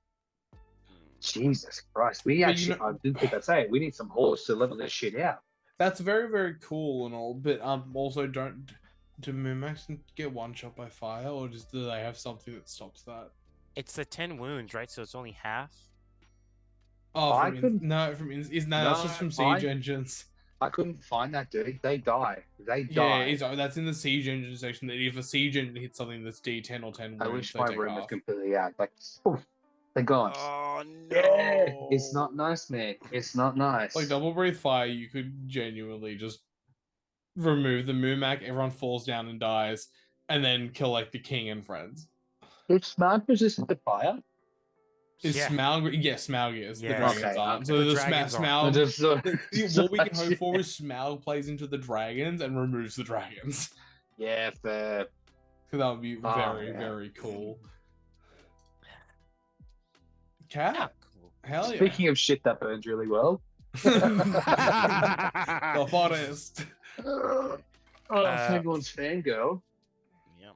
Jesus Christ. We But actually, I didn't think I'd say it, we need some horse to level this shit out. That's very, very cool and all, but also do Moonmax get one shot by fire, or do they have something that stops that? It's the 10 wounds, right? So it's only half. Oh, I from couldn't- that's just from siege engines. I couldn't find that, dude. They die. They Yeah, die. that's in the siege engine section. That if a siege engine hits something that's D10 or 10 wounds, I wish they my take room was off. completely out. Like, poof, they're gone. Oh no! Yeah, it's not nice, man. It's not nice. Like double breathe fire, you could genuinely just remove the Moomac, everyone falls down and dies, and then kill like the king and friends. It's smart resistant to fire. Is Yeah. Smaug? Yes, Smaug is. Yeah. The dragons Okay, aren't. okay. So The the dragons aren't. I Smaug. just saw- What we can hope for is Smaug plays into the dragons and removes the dragons. Yeah, fair. Because that would be Oh, very, yeah. very cool. Cat. Ah, cool. Hell yeah. Speaking of shit that burns really well. The forest. Oh, everyone's fangirl. Yep.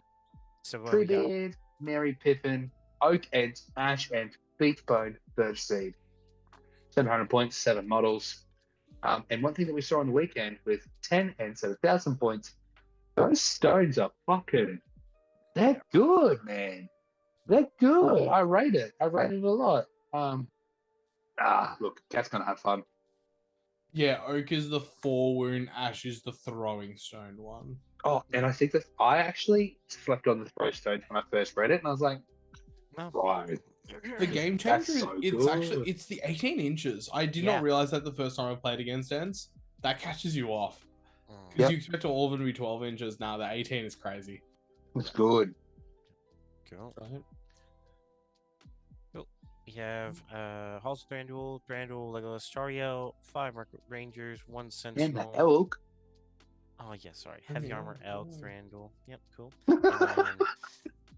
So what we got? Treebeard, Mary Pippin, Oak Ent, Ash Ent, Beachbone, Birdseed. 700 points, 7 models. And one thing that we saw on the weekend with 10 Ents at 1,000 points, those stones are fucking... They're good, man. They're good. I rate it. I rate it a lot. Look, Cat's going to have fun. Yeah, Oak is the 4 wound, Ash is the throwing stone one. Oh, and I think that I actually slept on the throw stone when I first read it, and I was like, No. right. The game That's changer, so it's good. actually it's the 18 inches. I did Yeah. not realize that the first time I played against Ents. That catches you off. Mm. Because Yep. you expect all of them to be 12 inches. Now the 18 is crazy. It's good. Cool. Right? We have Halls of Thranduil, Legolas, Chariel, 5 Rangers, 1 And the Sentinel. elk. Oh yeah, sorry. Oh, Heavy yeah, armor, elk, yeah. Thranduil. Yep, cool. And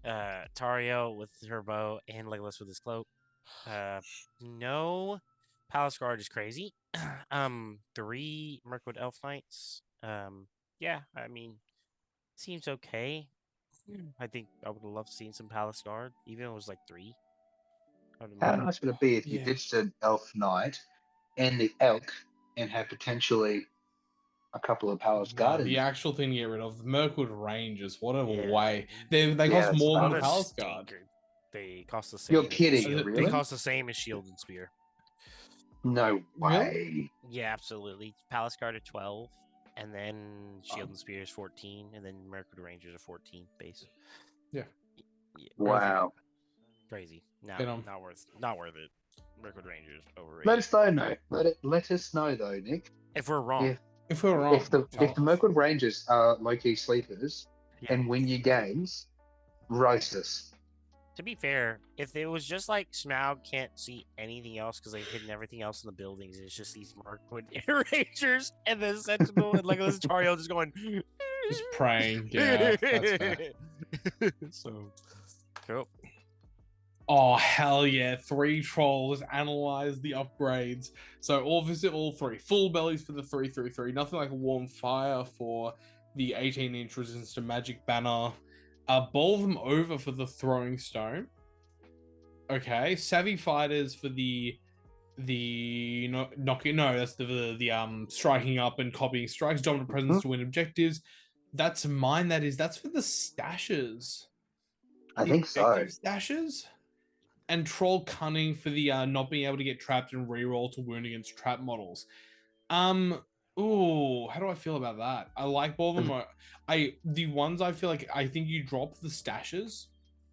then Tario with her bow and Legolas with his cloak. No Palace Guard is crazy. 3 Mirkwood Elf Knights. Yeah, I mean, seems okay. I think I would have loved seeing some Palace Guard, even if it was like 3. How nice would it be if you Yeah. ditched an elf knight and the elk and had potentially a couple of Palace Nah, Gardens? the actual thing to get rid of, the Mirkwood Rangers, what a Yeah. way. They Yeah, cost that's more than What a a Palace Guard. stinker. They cost the same. You're as- kidding, They really? They cost the same as Shield and Spear. No Really? way. Yeah, absolutely. Palace Guard at 12, and then Shield and Spear is 14, and then Mirkwood Rangers are 14 base. Yeah. Yeah, Wow. crazy. No, Get 'em. not worth it. Mirkwood Rangers overrated. Let us know. Let us know though, Nick. If we're wrong, Yeah. If we're wrong, If the Mirkwood Rangers are low-key sleepers Yeah. and win your games, roast us. to be fair, if it was just like Smaug can't see anything else because they've hidden everything else in the buildings, and it's just these Mirkwood Rangers and the Sentinel and Legolas and Tario just going, just praying. Yeah, that's fair. So, cool. Oh, hell yeah. 3 trolls, analyze the upgrades. So, visit all 3. Full bellies for the 333. Nothing like a warm fire for the 18-inch resistance to magic banner. Bowl them over for the throwing stone. Okay, savvy fighters for the knocking. No, that's the striking up and copying strikes. Dominant presence to win objectives. That's mine. That's for the stashes. I The think so. objective stashes. And troll cunning for the not being able to get trapped and reroll to wound against trap models. Ooh, how do I feel about that? I like both of them. The ones I feel like I think you drop the stashes.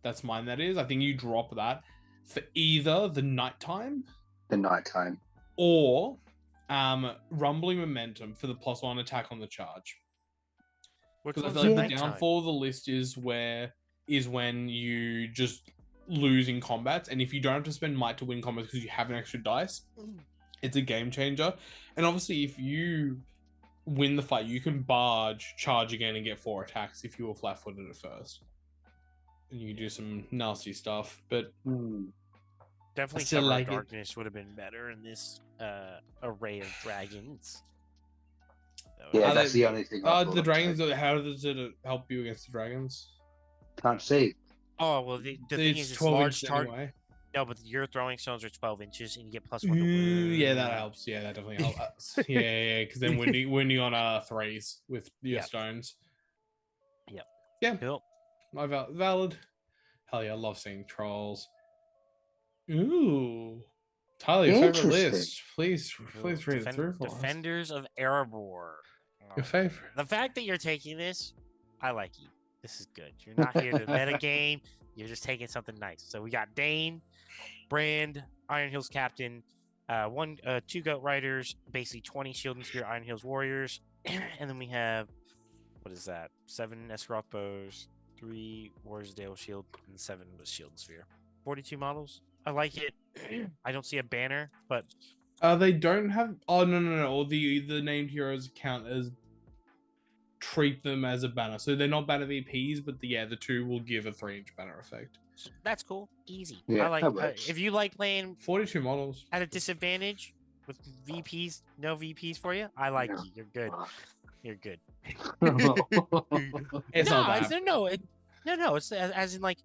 That's mine. That is. I think you drop that for either the nighttime. The nighttime. Or rumbling momentum for the +1 attack on the charge. Because I feel like the downfall of the list is when you just lose in combats, and if you don't have to spend might to win combats because you have an extra dice, it's a game changer. And obviously, if you win the fight, you can barge, charge again, and get 4 attacks if you were flat-footed at first, and you can do some nasty stuff. But definitely, Cover of Darkness would have been better in this array of dragons. Yeah, that's the only thing. The dragons. How does it help you against the dragons? Can't see. Oh well, the thing is, it's 12 large inches anyway. No, but your throwing stones are 12 inches, and you get +1 to wound. Yeah, that helps. Yeah, that definitely helps. yeah, because then winning on 3s with your stones. Yep. Yeah. Cool. Valid. Hell yeah, I love seeing trolls. Ooh. Tyler, your favorite list. Please read it through for us. Defenders of Erebor. Your favorite. The fact that you're taking this, I like you. This is good. You're not here to meta game. You're just taking something nice. So we got Dane, Brand, Iron Hills Captain, 2 Goat Riders, basically 20 Shield and Spear Iron Hills Warriors, and then we have, what is that? 7 Esroth Bows, 3 Warsdale Shield, and 7 with Shield and Spear. 42 models. I like it. I don't see a banner, but they don't have. Oh no. All the named heroes count as. Treat them as a banner, so they're not banner VPs, but the 2 will give a 3-inch banner effect. That's cool, easy. Yeah, I like if you like playing 42 models at a disadvantage with VPs, no VPs for you. I like you. You're good. You're good. It's not that. No. It's as in like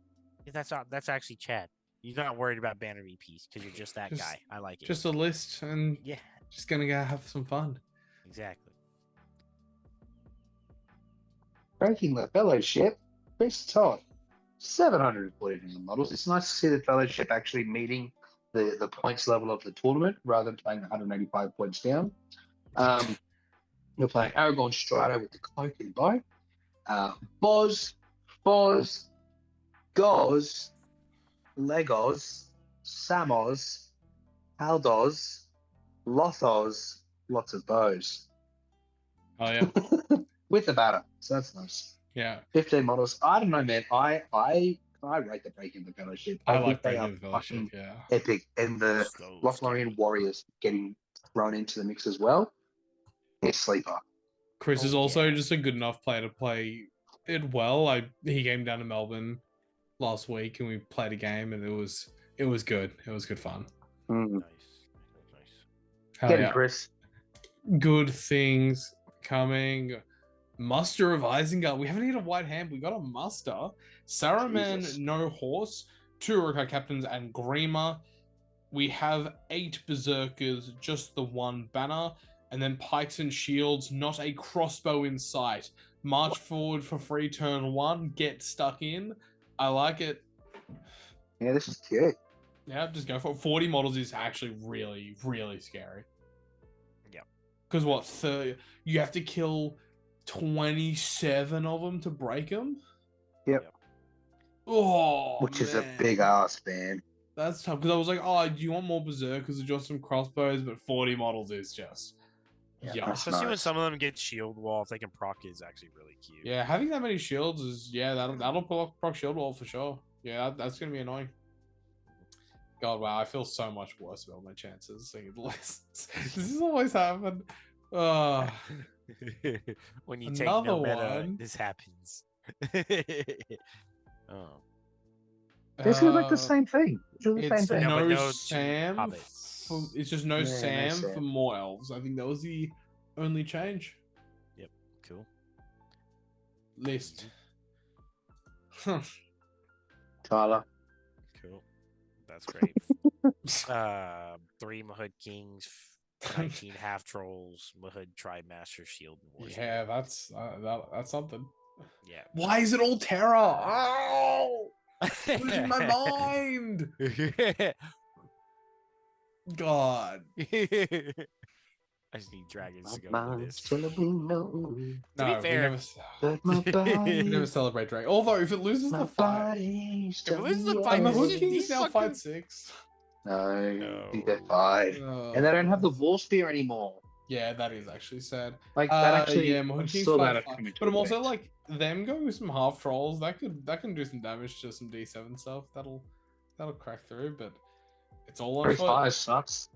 that's actually Chad. You're not worried about banner VPs because you're just that guy. I like it. Just a list, and just gonna go have some fun. Exactly. Breaking the Fellowship, Chris Todd, 749 models. It's nice to see the Fellowship actually meeting the points level of the tournament rather than playing 185 points down. We're playing Aragorn Strider with the Cloak and Bow. Boz, Goz, Legos, Samos, Haldos, Lothos, lots of bows. Oh yeah. With the batter, so that's nice. Yeah. 15 models. I don't know, man. I rate the Breaking the Fellowship. I like Breaking the Fellowship. Yeah. Epic, and the Lothlorien Warriors getting thrown into the mix as well. It's sleeper. Chris is also just a good enough player to play it well. He came down to Melbourne last week and we played a game, and it was good. It was good fun. Nice. Get it, Chris. Good things coming. Muster of Isengard. We haven't hit a white hand. We got a muster. Saruman, no horse. 2 Uruk-hai captains and Grima. We have 8 berserkers, just the 1 banner. And then pikes and shields, not a crossbow in sight. March forward for free turn 1. Get stuck in. I like it. Yeah, this is cute. Yeah, just go for it. 40 models is actually really, really scary. Yeah. Because 30? You have to kill 27 of them to break them? Yep. Oh, which is a big ass, man. That's tough, because I was like, oh, do you want more berserkers or just some crossbows? But 40 models is just... Yeah, especially when some of them get shield wall, if they can proc it, is actually really cute. Yeah, having that many shields is... Yeah, that'll proc shield wall for sure. Yeah, that's going to be annoying. God, wow, I feel so much worse about my chances seeing the lists. This has always happened. When you take no meta, this happens. Oh. It's gonna like the same thing. It's same thing. no Sam. It's just no Sam for more elves. I think that was the only change. Yep. Cool. List. Tyler. Cool. That's great. 3 Mahud Kings, 19 half trolls, Mahud Tribe Master Shield, and War Yeah, that's something. Yeah. Why is it all terror? Oh, losing my mind. God. I just need dragons to go My into mind's this. telling me no. To be fair, But my we never body, celebrate Drake. Although if it loses my the fight, body's If it telling loses the me fight, and the these Hood just- Kings these now fight fuckers- 6. No, I think they're No. 5. And they don't have the War Spear anymore. Yeah, that is actually sad. Like, that actually, yeah, I Mahud Kings saw fight that 5. coming to But I'm a also point. like them go with some half trolls. That can do some damage to some D7 stuff. That'll crack through. But it's all on Free foot. fire sucks.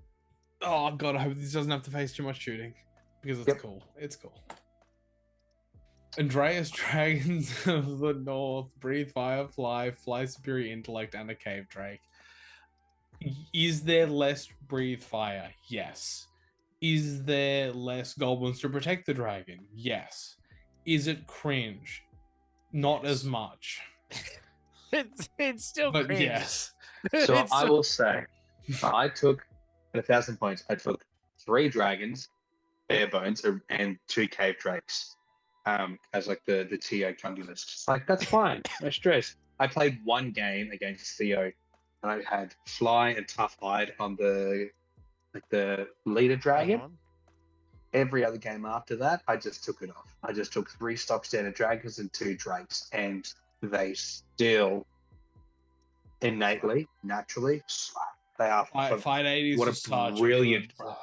Oh god, I hope this doesn't have to face too much shooting because it's Yep. cool. It's cool. Andreas Dragons of the North, Breathe Fire, Fly Superior Intellect, and a Cave Drake. Is there less Breathe Fire? Yes. Is there less goblins to protect the dragon? Yes. Is it cringe? Not Yes. as much. it's still But cringe. yes. So It's I still- will say, I took, at 1,000 points, I took 3 dragons, bare bones, and 2 cave drakes as like the TO chunky list. It's like, that's fine. No stress. I played 1 game against Theo, and I had Fly and Tough Hide on the leader dragon. Every other game after that, I just took it off. I just took 3 stock standard dragons and 2 drakes, and they still innately, naturally slap. They are 580 is what a just such brilliant- a good...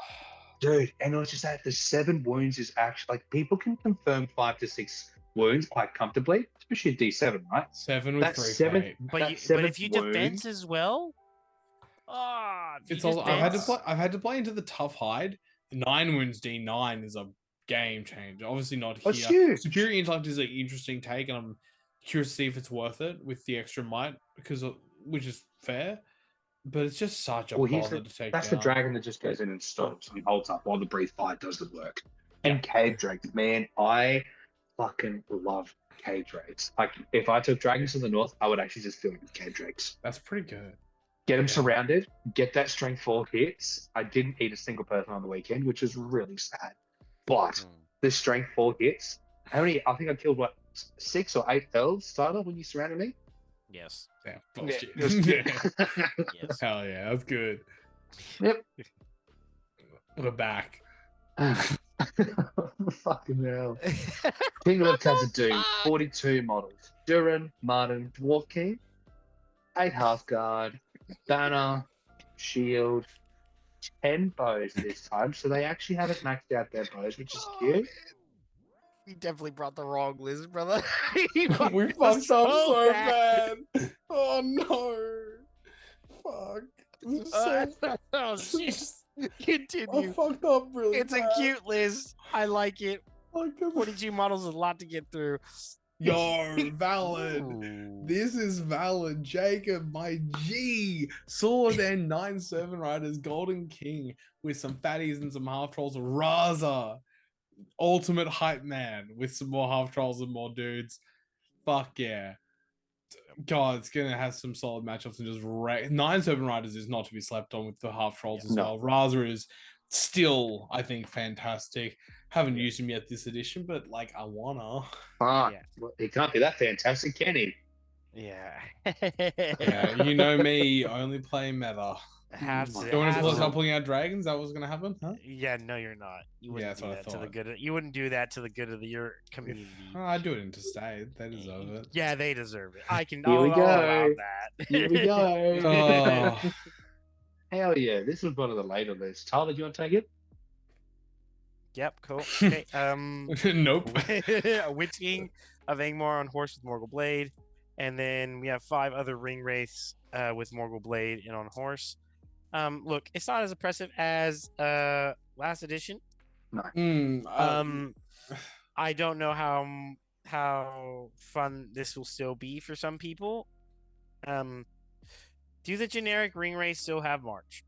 dude. And not just that, the 7 wounds is actually like people can confirm 5 to 6 wounds quite comfortably, especially at D7, right? 7 with That 3 7 fate. But that but if 7th you wound- defense as well, if you It's also defense- I've had to play into the Tough Hide. 9 wounds D9 is a game changer. Obviously not here. That's huge. Superior Intellect is an interesting take, and I'm curious to see if it's worth it with the extra might, which is fair. But it's just such a Well, here's bother to take that's down. the dragon that just goes in and stops and holds up while the breathe fire does the work. And Yeah. cave drakes, man, I fucking love cave drakes. Like, if I took dragons to the north, I would actually just fill it with cave drakes. That's pretty good. Get them Yeah. surrounded, get that strength 4 hits. I didn't eat a single person on the weekend, which is really sad. But the strength 4 hits, I think I killed, what, 6 or 8 elves, starter, when you surrounded me? Yes. Yeah, Yeah, bullshit. it was good. Yes. Hell yeah, that's good. Yep. We're back. Fucking hell. Kingdom of Khazad-dûm, 42 models. Durin, Martin, Dwarf King, 8 Halfguard, Banner, Shield, 10 bows this time. So they actually haven't maxed out their bows, which is cute. You definitely brought the wrong list, brother. We fucked up so bad. Oh no. Fuck. This is so- Oh, shit. I Continue. fucked up really It's a bad. cute list. I like it. Like, 42 models is a lot to get through. yo, valid. Ooh. This is valid. Jacob, my G. Sword and 9 Servant Riders, Golden King with some fatties and some half trolls. Raza, ultimate hype man with some more half trolls and more dudes. Fuck yeah. God, it's gonna have some solid matchups and just 9 Servant Riders is not to be slept on with the half trolls as No. well. Raza is still, I think, fantastic. Haven't Yeah. used him yet this edition, but like I wanna. Fuck. Yeah. Well, he can't be that fantastic, can he? Yeah. Yeah, you know me, only play meta. Has Do to- You want has to to- start pulling out dragons? That was gonna happen, huh? Yeah, no, you're not. You Yeah, wouldn't that's do what I that to the thought. good. You wouldn't do that to the good of your community. I do it interstate. They deserve it. Yeah, they deserve it. I can. Here we I'll allow go. that. Here we go. Oh, Hell yeah. This was one of the later lists. Tyler, do you want to take it? Yep. Cool. Okay. nope. A Witch King of Angmar on horse with Morgul Blade, and then we have 5 other ring wraiths with Morgul Blade and on horse. Look, it's not as impressive as last edition. I don't know how fun this will still be for some people. Do the generic ring wraiths still have March?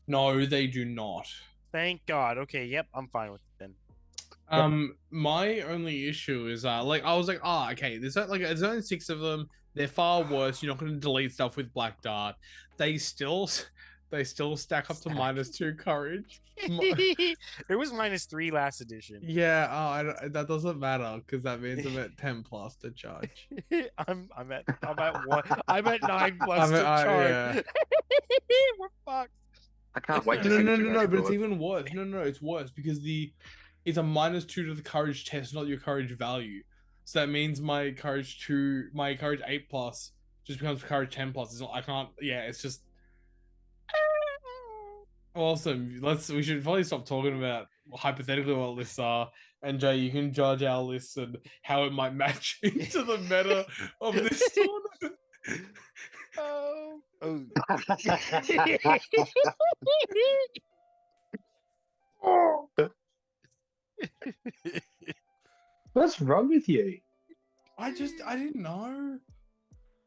no, they do not. Thank God. Okay. Yep. I'm fine with it then. My only issue is like I was like, oh, okay, there's only 6 of them. They're far worse. You're not going to delete stuff with Black Dart. They still stack up to -2 courage. It was -3 last edition. Yeah, that doesn't matter because that means I'm at 10 plus to charge. I'm at 1. I'm at 9 plus to charge. Yeah. We're fucked. I can't wait to No, see no, what no, you no, guys but it's do. even worse. No, it's worse because it's a -2 to the courage test, not your courage value. So that means my courage 8 plus just becomes courage 10 plus. It's not, I can't. Yeah, it's just awesome. We should probably stop talking about hypothetically what lists are. And Jay, you can judge our lists and how it might match into the meta of this tournament. Oh. What's wrong with you? I didn't know.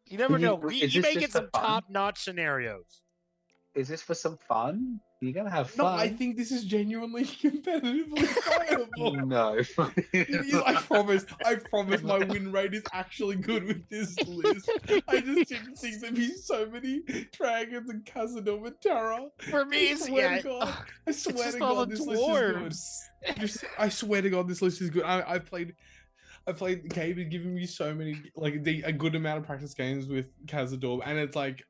You never know. Is You this may just get for some fun? top-notch scenarios. Is this for some fun? You're gonna have No, fun. I think this is genuinely competitively viable. No. It is, I promise my win rate is actually good with this list. I just didn't think there'd be so many dragons and Khazad-dûm and Terra. For me, it's I swear to God, this list is good. I swear to God, this list is good. I played Gabe had given me so many a good amount of practice games with Khazad-dûm, and it's like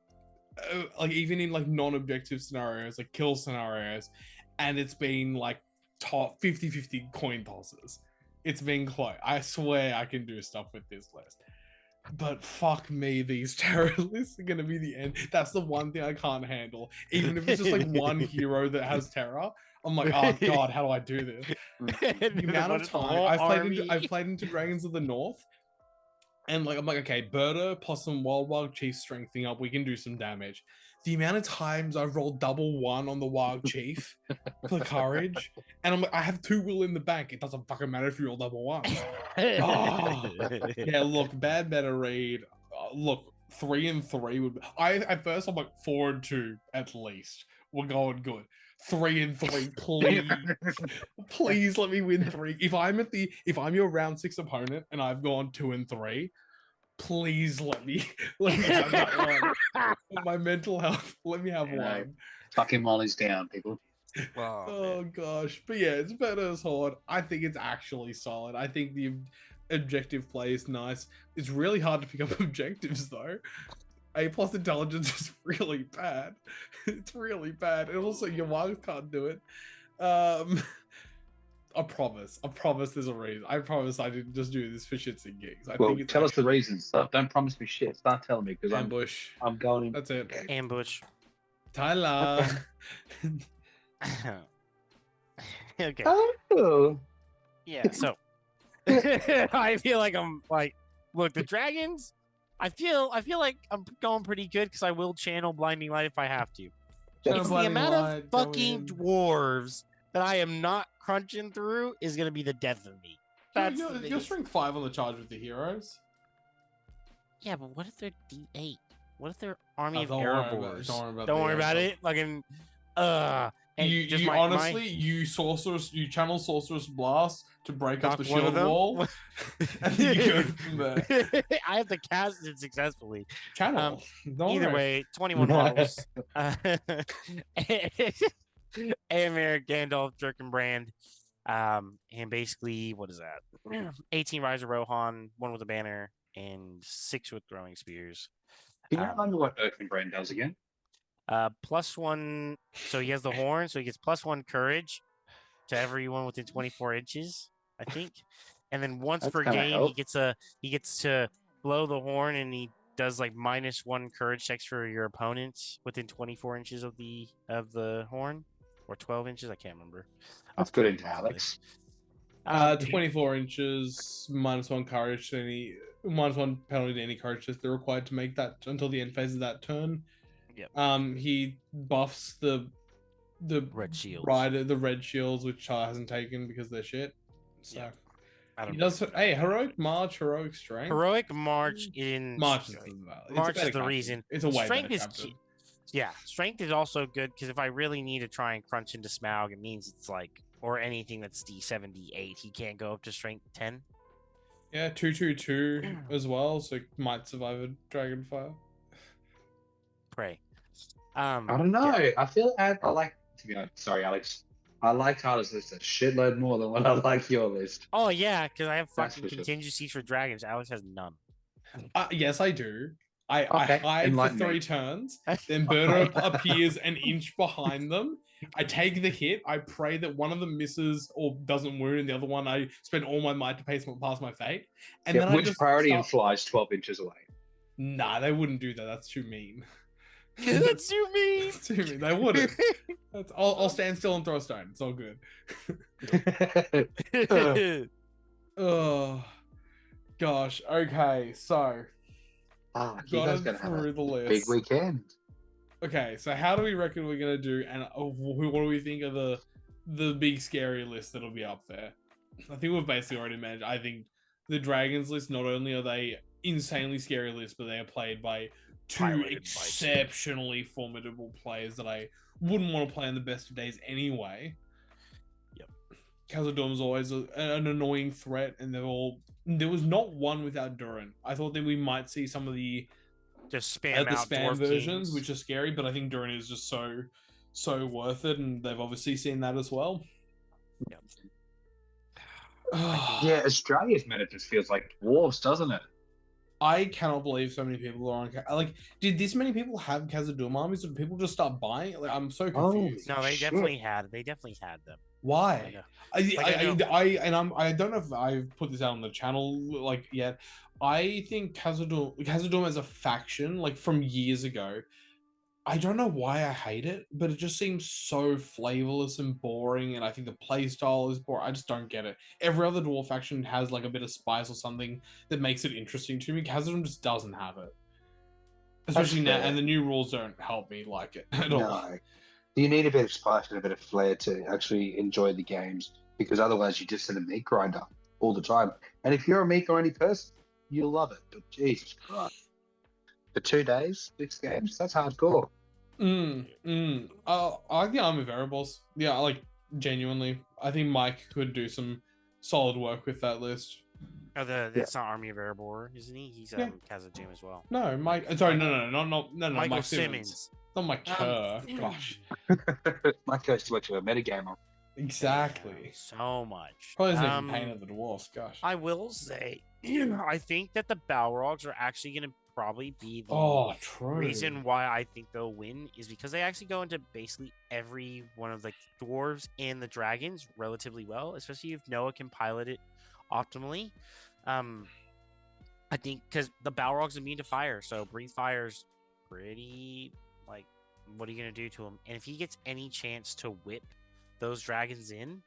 even in like non-objective scenarios, like kill scenarios, and it's been like top 50-50 coin tosses. It's been close. I swear I can do stuff with this list. But fuck me, these terror lists are gonna be the end. That's the one thing I can't handle. Even if it's just like one hero that has terror, I'm like, oh God, how do I do this? The amount of time I've played into Dragons of the North, and like I'm like, okay, Berta, Possum, Wild Chief strengthening up, we can do some damage. The amount of times I've rolled double 1 on the Wild Chief for courage, and I'm like, I have 2 will in the bank. It doesn't fucking matter if you roll double 1. Oh. Yeah, look, bad meta read. Look, 3 and 3 would. At first I'm like 4 and 2 at least. We're going good. 3 and 3, please, please let me win 3. If I'm your round 6 opponent and I've gone 2 and 3, please let me have that one. For my mental health, let me have one. Fucking Molly's down, people. Oh gosh, but yeah, it's better as hard. I think it's actually solid. I think the objective play is nice. It's really hard to pick up objectives though. A+ intelligence is really bad. It's really bad. And also your wild can't do it. I promise there's a reason. I promise I didn't just do this for shits and gigs. Tell us the reasons. Don't promise me shit. Start telling me because ambush. I'm going. That's it. Ambush. Tyler. Okay. Oh. Yeah. So I feel like I'm like, look, the dragons. I feel like I'm going pretty good because I will channel blinding light if I have to. It's the amount of fucking dwarves that I am not crunching through is gonna be the death of me. That's you're strength 5 on the charge with the heroes. Yeah, but what if they're D8? What if they're army of Don't Erebors? Don't worry about it. Fucking and you channel Sorceress Blast to break up the shield wall, and then you go from there. I have to cast it successfully. Channel. Either way, 21 models. Aemir, Gandalf, Jerkenbrand, and basically, what is that? 18 Riser Rohan, 1 with a banner, and 6 with throwing spears. Can you remind me what Jerkenbrand does again? +1. So he has the horn, so he gets +1 courage to everyone within 24 inches, I think. And then once per game, he gets to blow the horn, and he does like -1 courage checks for your opponents within 24 inches of the horn, or 12 inches. I can't remember. That's good into Alex. 24 inches, -1 courage to any, -1 penalty to any courage test they're required to make that until the end phase of that turn. Yep. He buffs the red shields. The red shields, which Char hasn't taken because they're shit. So yeah. he does. Hey, heroic march, heroic strength. Heroic march in March is the reason. It's a way strength better is key. Yeah, strength is also good because if I really need to try and crunch into Smaug, it means it's like or anything that's D7, D8. He can't go up to strength 10. Yeah, 2/2/2 as well, so might survive a Dragonfire. Pray. I don't know. Yeah. I feel I like, to be honest. Sorry, Alex. I like Tyler's list a shitload more than what I like your list. Oh yeah, because I have That's fucking for sure. contingencies for dragons. Alex has none. Yes, I do. I Okay, hide for enlighten me. 3 turns, then Birdo appears an inch behind them. I take the hit. I pray that one of them misses or doesn't wound, and the other one I spend all my might to pass my fate. And Yeah, then I which just priority start... and flies 12 inches away? Nah, they wouldn't do that. That's too mean. That's too mean. That's too mean. They wouldn't. I'll stand still and throw a stone. It's all good. Oh, gosh. Okay, so You guys got gonna have through a the list. big weekend. Okay, so how do we reckon we're gonna do? And what do we think of the big scary list that'll be up there? I think we've basically already managed. I think the dragons list. Not only are they insanely scary lists, but they are played by 2 Piloted exceptionally formidable players that I wouldn't want to play in the best of days anyway. Yep. Khazad-dûm's always an annoying threat, and there was not one without Durin. I thought that we might see some of the Just spam the out spam dwarf versions, kings. which are scary, but I think Durin is just so worth it, and they've obviously seen that as well. Yep. Yeah, Australia's meta just feels like dwarves, doesn't it? I cannot believe so many people are on. Like, did this many people have Khazad-dûm armies? Did people just start buying it? Like, I'm so confused. No, they Shit. definitely had. They definitely had them. Why? I know. I don't know if I've put this out on the channel like yet. I think Khazad-dûm as a faction, like from years ago, I don't know why I hate it, but it just seems so flavorless and boring, and I think the playstyle is boring. I just don't get it. Every other dwarf faction has like a bit of spice or something that makes it interesting to me. Khazad-dûm just doesn't have it. Especially now, and the new rules don't help me like it at all. No. You need a bit of spice and a bit of flair to actually enjoy the games, because otherwise you're just in a meat grinder all the time. And if you're a meat grinding person, you'll love it. But Jesus Christ. For 2 days, 6 games, that's hardcore. I like the army variables. Yeah, like genuinely. I think Mike could do some solid work with that list. Oh, that's not Army of Airborne, isn't he? He's Khazad-dûm as well. No, Mike. Sorry, no, Michael Mike Simmons. Not Mike Kerr. Gosh. Mike goes too much of a metagamer. Exactly. Yeah, so much. Probably isn't even Pain of the Dwarfs. Gosh. I will say, I think that the Balrogs are actually going to probably be the reason why I think they'll win is because they actually go into basically every one of the dwarves and the dragons relatively well, especially if Noah can pilot it optimally. I think because the Balrog's immune to fire, so breathe fire's pretty like, what are you gonna do to him? And if he gets any chance to whip those dragons in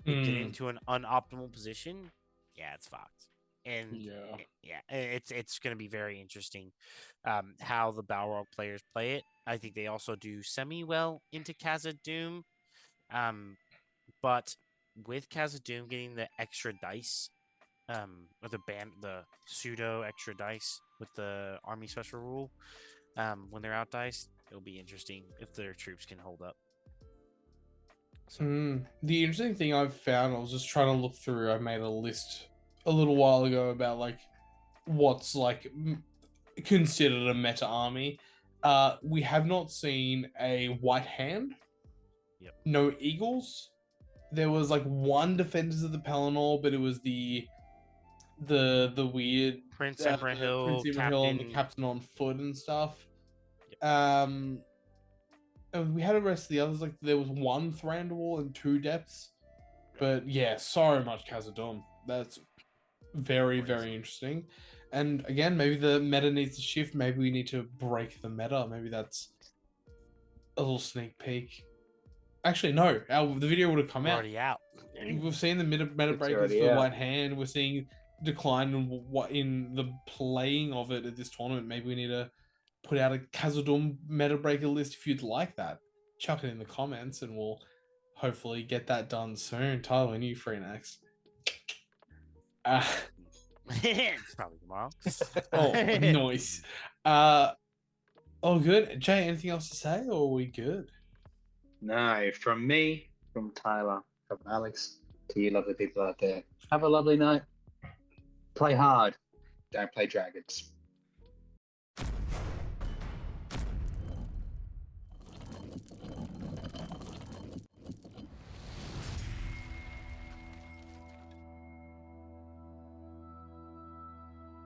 and get into an unoptimal position, yeah, it's fucked. And it's gonna be very interesting how the Balrog players play it. I think they also do semi well into Khazad-dûm, but with Khazad-dûm getting the extra dice. Or the pseudo extra dice with the army special rule, when they're out diced, it'll be interesting if their troops can hold up. So. The interesting thing I've found, I was just trying to look through. I made a list a little while ago about like what's like considered a meta army. We have not seen a white hand. Yep. No eagles. There was like one Defenders of the Pelennor, but it was the weird Prince Emperor Hill, and the Captain on Foot and stuff. Yep. And we had the rest of the others. Like there was one Thranduil and 2 depths, but yeah, so much Khazad-dûm. That's very very interesting. And again, maybe the meta needs to shift. Maybe we need to break the meta. Maybe that's a little sneak peek. Actually, no. The video would have come already out. We've seen the meta breakers for White Hand. We're seeing decline in the playing of it at this tournament. Maybe we need to put out a Khazad-dûm meta breaker list if you'd like that. Chuck it in the comments, and we'll hopefully get that done soon. Tyler, when are you free next? It's probably tomorrow. Oh, nice. Oh, good. Jay, anything else to say, or are we good? No, from me, from Tyler, from Alex to you lovely people out there. Have a lovely night. Play hard. Don't play dragons.